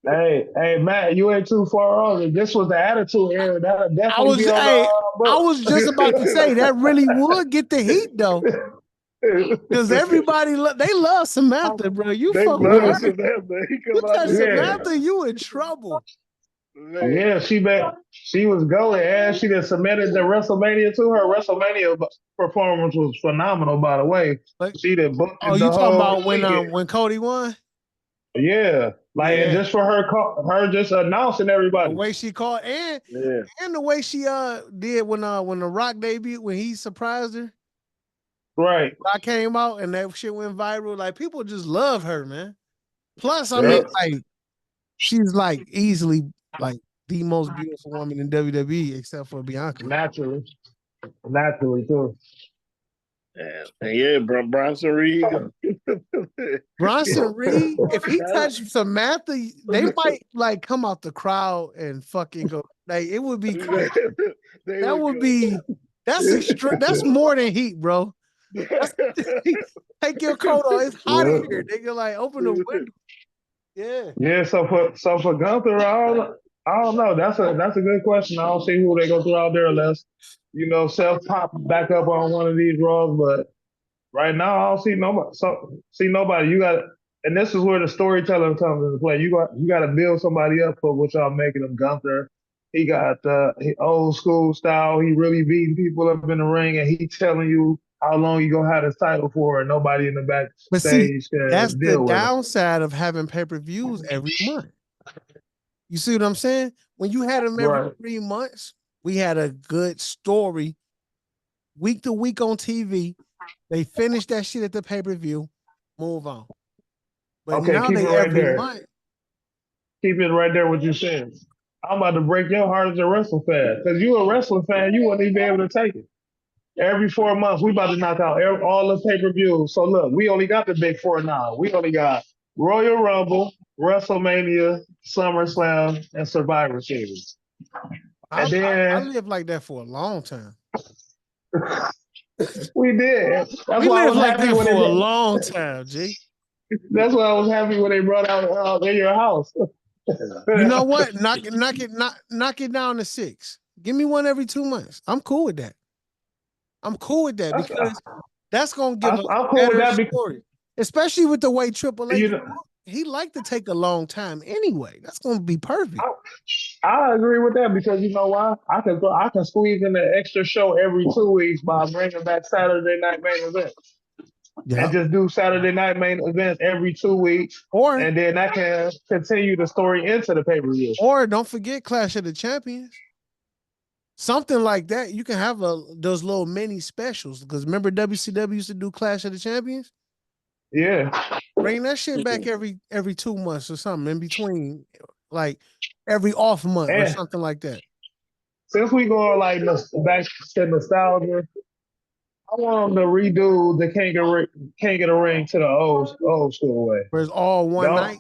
Hey, Matt, you ain't too far off. This was the Attitude Era. That'll definitely be on I was just about to say that really would get the heat though. Because everybody they love Samantha, bro. You fuck with her. Samantha. You touch Samantha, you in trouble. Man. Yeah, she was going, and she just submitted the WrestleMania to her. WrestleMania performance was phenomenal, by the way. She did booked. Oh, you talking about when Cody won? Yeah, and just for her just announcing everybody. The way she called and the way she did when the Rock debuted, when he surprised her. Right. Rock came out and that shit went viral. Like, people just love her, man. Plus, I mean, like, she's like easily like the most beautiful woman in WWE except for Bianca. Naturally too. Yeah, Bronson Reed. Bronson Reed, if he touched Samantha, they might like come out the crowd and fucking go. Like, it would be crazy. That's more than heat, bro. Take your coat off. It's hot in here. They can like open the window. Yeah. Yeah. So for Gunther, I don't know. That's a good question. I don't see who they go through out there unless Seth pop back up on one of these Raws. But right now, I don't see nobody. You got, and this is where the storytelling comes into play. You got to build somebody up for what y'all making him. Gunther. He got old school style. He really beating people up in the ring, and he telling you how long you gonna have this title for, and nobody in the backstage can that's deal the with downside of having pay-per-views every month. You see what I'm saying? When you had them every 3 months, we had a good story week to week on TV. They finished that shit at the pay-per-view, move on. But now they every month. Keep it right there what you said. I'm about to break your heart as a wrestling fan. Because you a wrestling fan, you wouldn't even be able to take it. Every 4 months, we about to knock out all the pay-per-views. So look, we only got the big four now. We only got Royal Rumble, WrestleMania, SummerSlam, and Survivor Series. I lived like that for a long time. We did. We lived like that for a long time, G. That's why I was happy when they brought out in your house. You know what? Knock it down to 6. Give me one every 2 months. I'm cool with that. Because that's gonna give a better story, especially with the way Triple H. He like to take a long time anyway. That's gonna be perfect. I agree with that because you know why? I can squeeze in an extra show every 2 weeks by bringing back Saturday night main events. And just do Saturday night main events every 2 weeks, and then I can continue the story into the pay-per-view. Or don't forget Clash of the Champions. Something like that. You can have those little mini specials because remember WCW used to do Clash of the Champions? Yeah. Bring that shit back every 2 months or something in between, like every off month or something like that. Since we going like back to nostalgia, I want them to redo the King of the Ring to the old school way. Where it's all one night?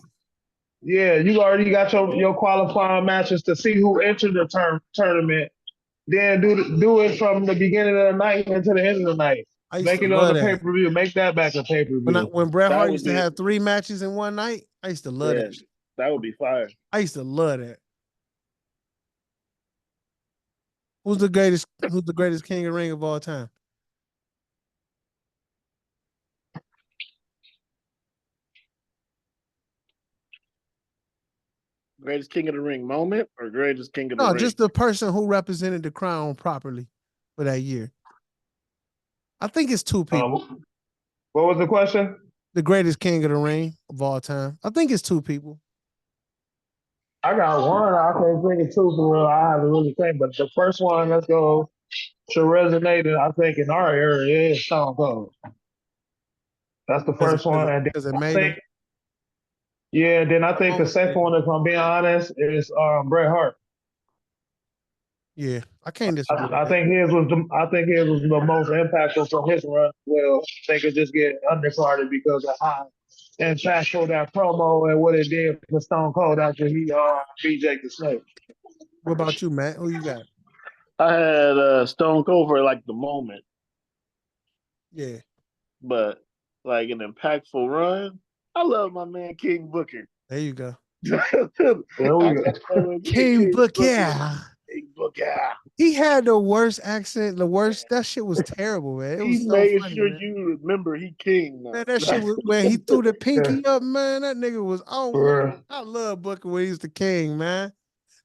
Yeah, you already got your qualifying matches to see who entered the tournament. Then do it from the beginning of the night until the end of the night. Make it on the pay-per-view. Make that back a pay-per-view. When Bret Hart used to have 3 matches in one night, I used to love that shit. That would be fire. I used to love that. Who's the greatest King of the Ring of all time? Greatest King of the Ring moment or greatest King of the Ring? No, just the person who represented the crown properly for that year. I think it's 2 people. What was the question? The greatest King of the Ring of all time. I think it's 2 people. I got one. I can't think of 2 for real. I have to really think. But the first one, let's go, to resonate, I think, in our area is Stone Cold. That's the first one. And then I think the second one, if I'm being honest, is Bret Hart. Yeah, I can't disagree with I that. think his was the most impactful for his run. Well, I think it just get undercarded because of how impactful that promo and what it did for Stone Cold after he beat Jake the Snake. What about you, Matt? Who you got? I had Stone Cold for like the moment, Yeah, but like an impactful run. I love my man King Booker. there you go. There we go. King Booker. King Booker. He had the worst accent, the worst. That shit was terrible, man. It He was so made funny, sure man. you remember he king now. Man, that shit was when he threw the pinky up, man. That nigga was For I love Booker when he's the king, man.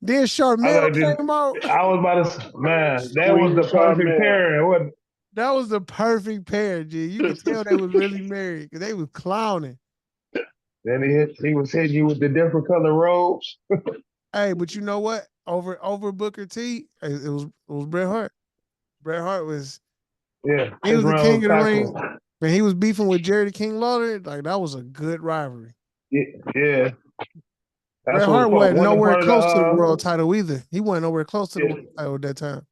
Then I Charmel like this. came out. I was about to man, that was the Squeeze perfect Charmel. pairing. What That was the perfect pair, G. You could tell they was really married because they was clowning. then he was hitting you with the different color robes. Hey, but you know what? Over Booker T, it was Bret Hart. Bret Hart was Yeah, he his was the run king was of the ring. impactful. When he was beefing with Jerry the King Lawler, like that was a good rivalry. Yeah. That's Bret what Hart wasn't one nowhere part of close to the world title either. He wasn't nowhere close to the yeah, world title at that time.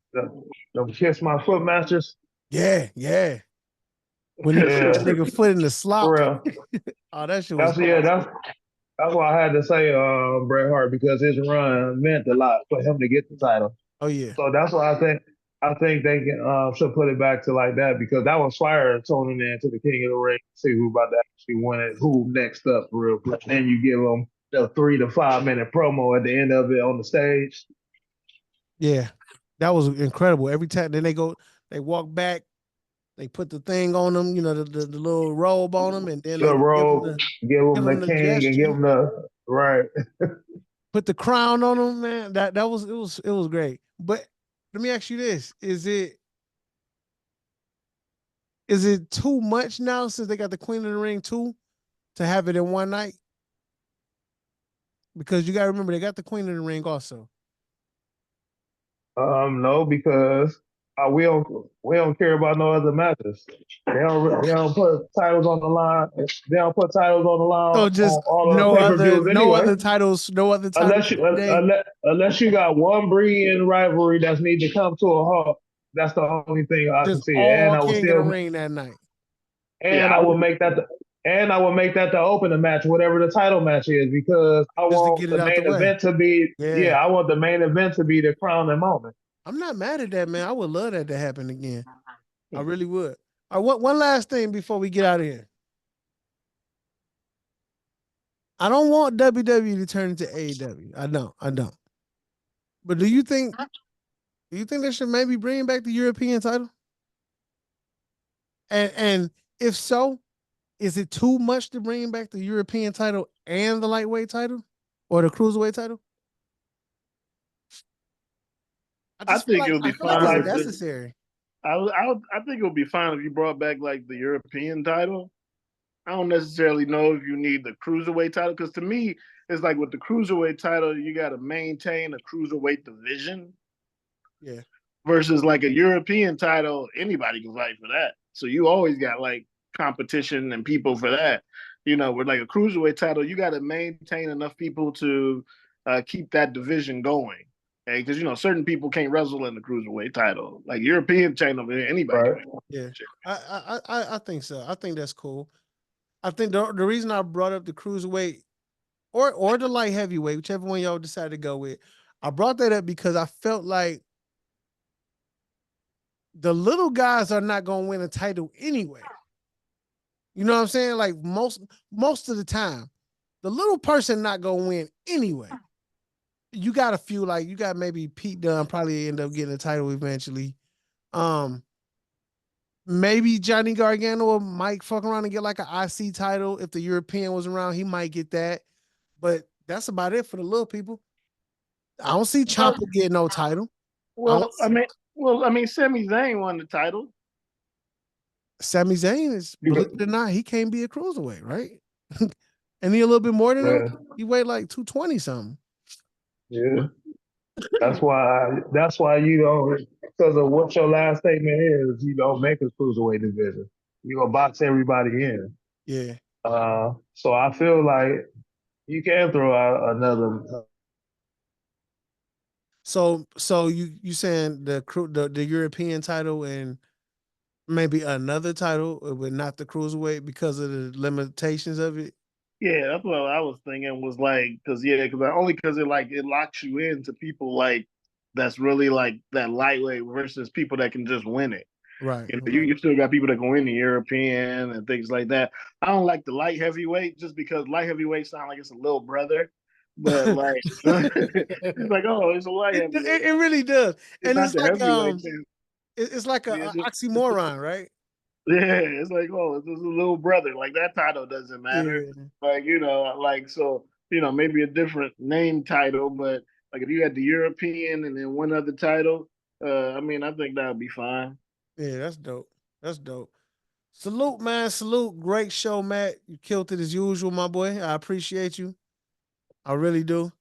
the Kiss My Foot Masters. Yeah. When he put Yeah, that nigga foot in the for slop. real. Oh, that shit was That's why I had to say Bret Hart because his run meant a lot for him to get the title. oh yeah. So that's why I think they can, should put it back to like that because that was fire tuning in to the King of the Ring, see who about to actually win it, who next up real quick. Then you give them the 3 to 5 minute promo at the end of it on the stage. Yeah. That was incredible. Every time then they walk back, they put the thing on them, you know, the little robe on them, and then The they robe, give them the king gesture, and give them the right. put the crown on them, man. That was it was great. But let me ask you this: is it too much now since they got the Queen of the Ring too to have it in one night? Because you got to remember they got the Queen of the Ring also. No, because we don't care about no other matches. They don't put titles on the line. They don't put titles on the line So on just all of the pay-per-views anyway. no other titles today. Unless you got one Bree rivalry that's need to come to a halt, that's the only thing I can Just see. all King of the Ring that night. And I will make that the opening match, whatever the title match is, because I Just to want get it the out the main way. event to be Yeah. I want the main event to be the crowning moment. I'm not mad at that, man. I would love that to happen again. I really would. I want one last thing before we get out of here. I don't want WWE to turn into AEW. I don't. But do you think they should maybe bring back the European title? And if so, is it too much to bring back the European title and the lightweight title or the cruiserweight title? I think it would be fine. Like it's necessary. I think it would be fine if you brought back like the European title. I don't necessarily know if you need the cruiserweight title because to me, it's like with the cruiserweight title, you got to maintain a cruiserweight division. Yeah. Versus like a European title, anybody can fight for that. So you always got like competition and people for that. You know, with like a cruiserweight title, you got to maintain enough people to keep that division going. Because you know, certain people can't wrestle in the cruiserweight title. Like European title, anybody. Right. Yeah, I think so. I think that's cool. I think the reason I brought up the cruiserweight or the light heavyweight, whichever one y'all decided to go with, I brought that up because I felt like the little guys are not going to win a title anyway. You know what I'm saying? Like most of the time, the little person not going to win anyway. You got a few, like you got maybe Pete Dunne probably end up getting a title eventually. Maybe Johnny Gargano might fuck around and get like an IC title. If the European was around, he might get that. But that's about it for the little people. I don't see Ciampa getting no title. Well, I mean, Sami Zayn won the title. Sami Zayn is, believe it or not, he can't be a cruiserweight, right? And he a little bit more than him. He weighed like 220 something. Yeah. That's why you don't, because of what your last statement is, you don't make a cruiserweight division. You gonna box everybody in. Yeah. So I feel like you can throw out another So you saying the European title and maybe another title, but not the cruiserweight because of the limitations of it? Yeah, that's what I was thinking. Was like, because it locks you into people like that's really like that lightweight versus people that can just win it. Right. You know, you still got people that can win the European and things like that. I don't like the light heavyweight just because light heavyweight sound like it's a little brother, but like it's like, oh, it's a light heavyweight. It really does, It's and not it's the like heavyweight. it's like Yeah, a oxymoron, right? yeah, it's like, oh, it's just a little brother. Like that title doesn't matter. Yeah, Like, like so, maybe a different name title, but like if you had the European and then one other title, I mean, I think that would be fine. yeah, that's dope. That's dope. Salute, man. Salute. Great show, Matt. You killed it as usual, my boy. I appreciate you. I really do.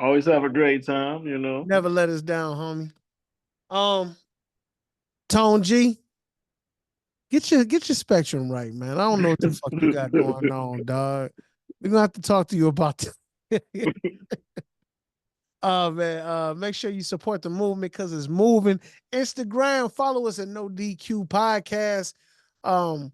Always have a great time. Never let us down, homie. Tone G, get your spectrum right, man. I don't know what the fuck you got going on, dog. We're gonna have to talk to you about that. Man, make sure you support the movement because it's moving. Instagram, follow us at No DQ Podcast. Um,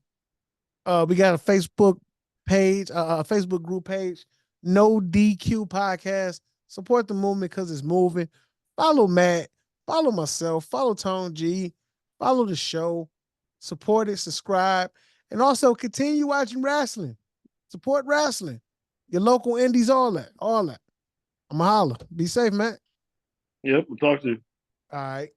we got a Facebook page, a Facebook group page, No DQ Podcast. Support the movement because it's moving. Follow Matt, follow myself, follow Tone G, follow the show, support it, subscribe, and also continue watching wrestling. Support wrestling. Your local indies, all that, all that. I'm a holla. Be safe, Matt. Yep, we'll talk to you. All right.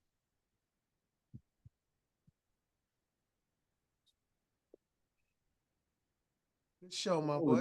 Good show, my boy.